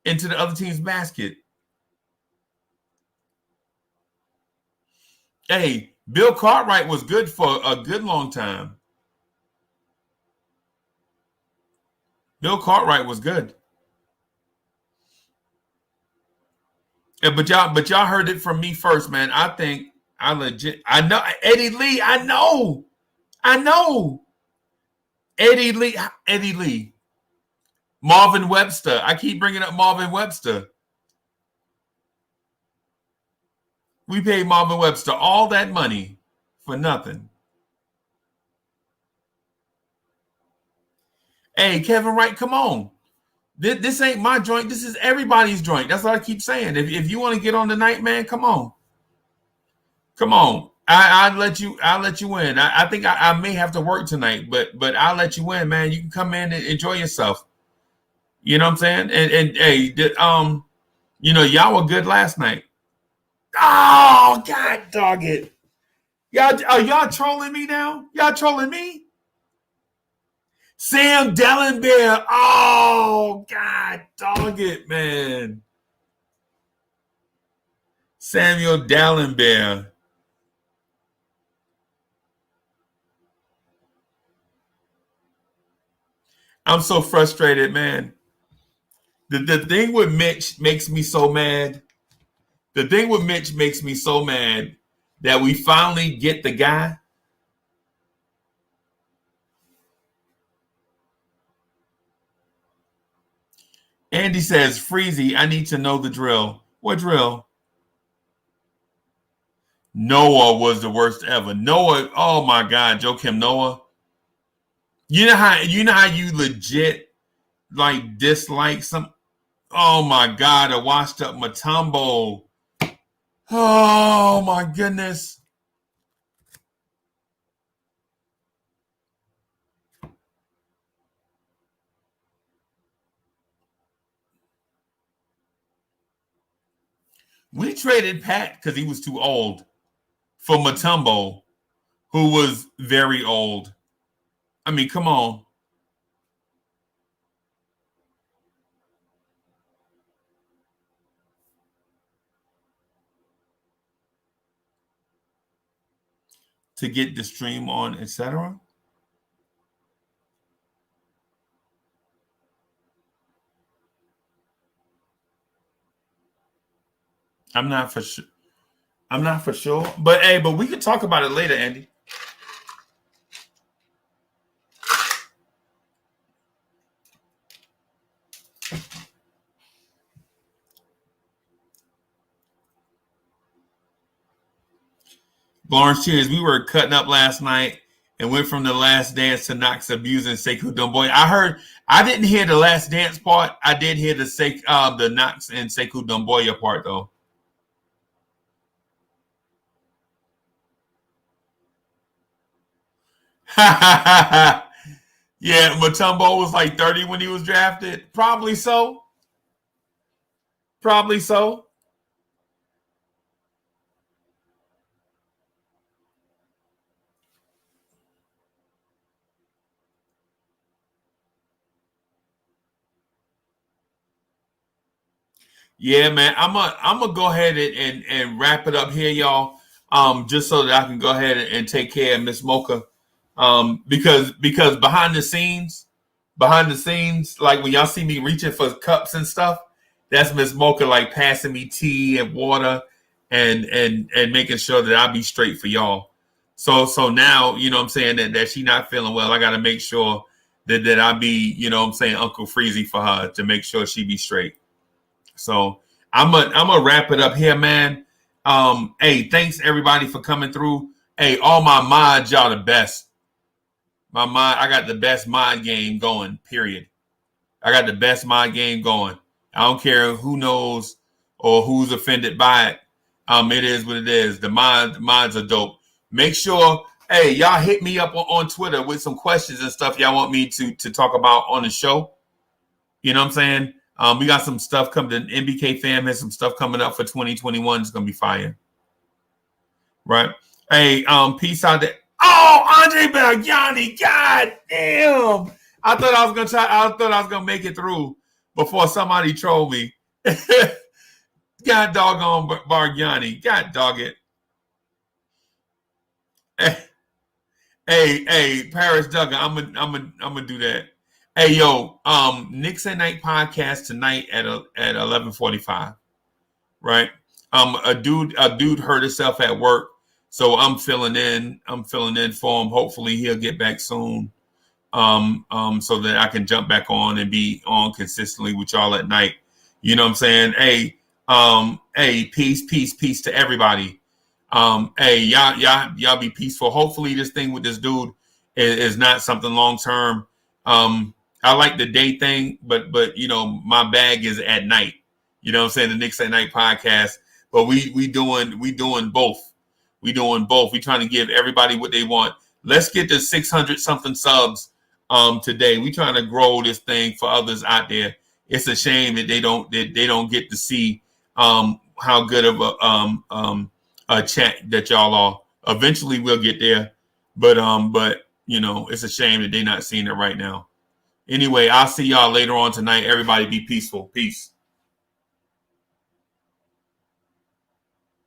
into the other team's basket. Hey, Bill Cartwright was good for a good long time. Bill Cartwright was good. Yeah, but y'all heard it from me first, man. I think I know Eddie Lee. I know. Eddie Lee. Marvin Webster. I keep bringing up Marvin Webster. We paid Marvin Webster all that money for nothing. Hey, Kevin Wright, come on. This ain't my joint. This is everybody's joint. That's what I keep saying. If you want to get on tonight, man, come on. Come on. I'll let you in. I think I may have to work tonight, but I'll let you in, man. You can come in and enjoy yourself. You know what I'm saying? And hey, y'all were good last night. Oh, God dog it. Y'all, are y'all trolling me now? Y'all trolling me? Sam Dellenbear. Oh, God dog it, man. Samuel Dellenbear. I'm so frustrated, man. The thing with Mitch makes me so mad. The thing with Mitch makes me so mad that we finally get the guy. Andy says, Freezy, I need to know the drill. What drill? Noah was the worst ever. Noah, oh my God, Joakim Noah. You know how you legit like dislike some. Oh my God, a washed up Mutombo. Oh my goodness. We traded Pat because he was too old for Mutombo, who was very old. I mean, come on. To get the stream on, etc. I'm not for sure. I'm not for sure. But hey, but we can talk about it later, Andy. Lawrence Cheers, we were cutting up last night and went from the last dance to Knox abusing Sekou Doumbouya. I didn't hear the last dance part. I did hear the Knox and Sekou Doumbouya part though. Yeah, Mutombo was like 30 when he was drafted. Probably so. Probably so. Yeah, man. I'm gonna go ahead and wrap it up here, y'all. Just so that I can go ahead and take care of Miss Mocha. Because behind the scenes, like when y'all see me reaching for cups and stuff, that's Miss Mocha like passing me tea and water and making sure that I be straight for y'all. So now, you know what I'm saying, that she not feeling well. I gotta make sure that I be, you know what I'm saying, Uncle Freezy for her to make sure she be straight. So I'm gonna wrap it up here, man. Hey, thanks everybody for coming through. Hey, all my mods, y'all the best. I got the best mod game going, period. I got the best mod game going. I don't care who knows or who's offended by it. It is what it is. The mods are dope. Make sure, hey, y'all hit me up on Twitter with some questions and stuff y'all want me to talk about on the show. You know what I'm saying? We got some stuff coming. The NBK fam has some stuff coming up for 2021. It's gonna be fire. Right? Hey, peace out there. Oh, Andre Belgiani, god damn. I thought I was gonna make it through before somebody trolled me. God doggone Bargiani. God dog it. Hey, Paris Duggan, I'm gonna do that. Hey, yo, Knicks at Night podcast tonight at 11:45. Right? A dude hurt himself at work, so I'm filling in for him. Hopefully he'll get back soon. So that I can jump back on and be on consistently with y'all at night. You know what I'm saying? Hey, peace to everybody. Hey, y'all be peaceful. Hopefully this thing with this dude is not something long term. I like the day thing, but you know, my bag is at night. You know what I'm saying? The Knicks at Night podcast. But we doing both. We doing both. We trying to give everybody what they want. Let's get to 600 something subs today. We trying to grow this thing for others out there. It's a shame that they don't get to see how good of a chat that y'all are. Eventually we'll get there, but it's a shame that they're not seeing it right now. Anyway, I'll see y'all later on tonight. Everybody be peaceful. Peace.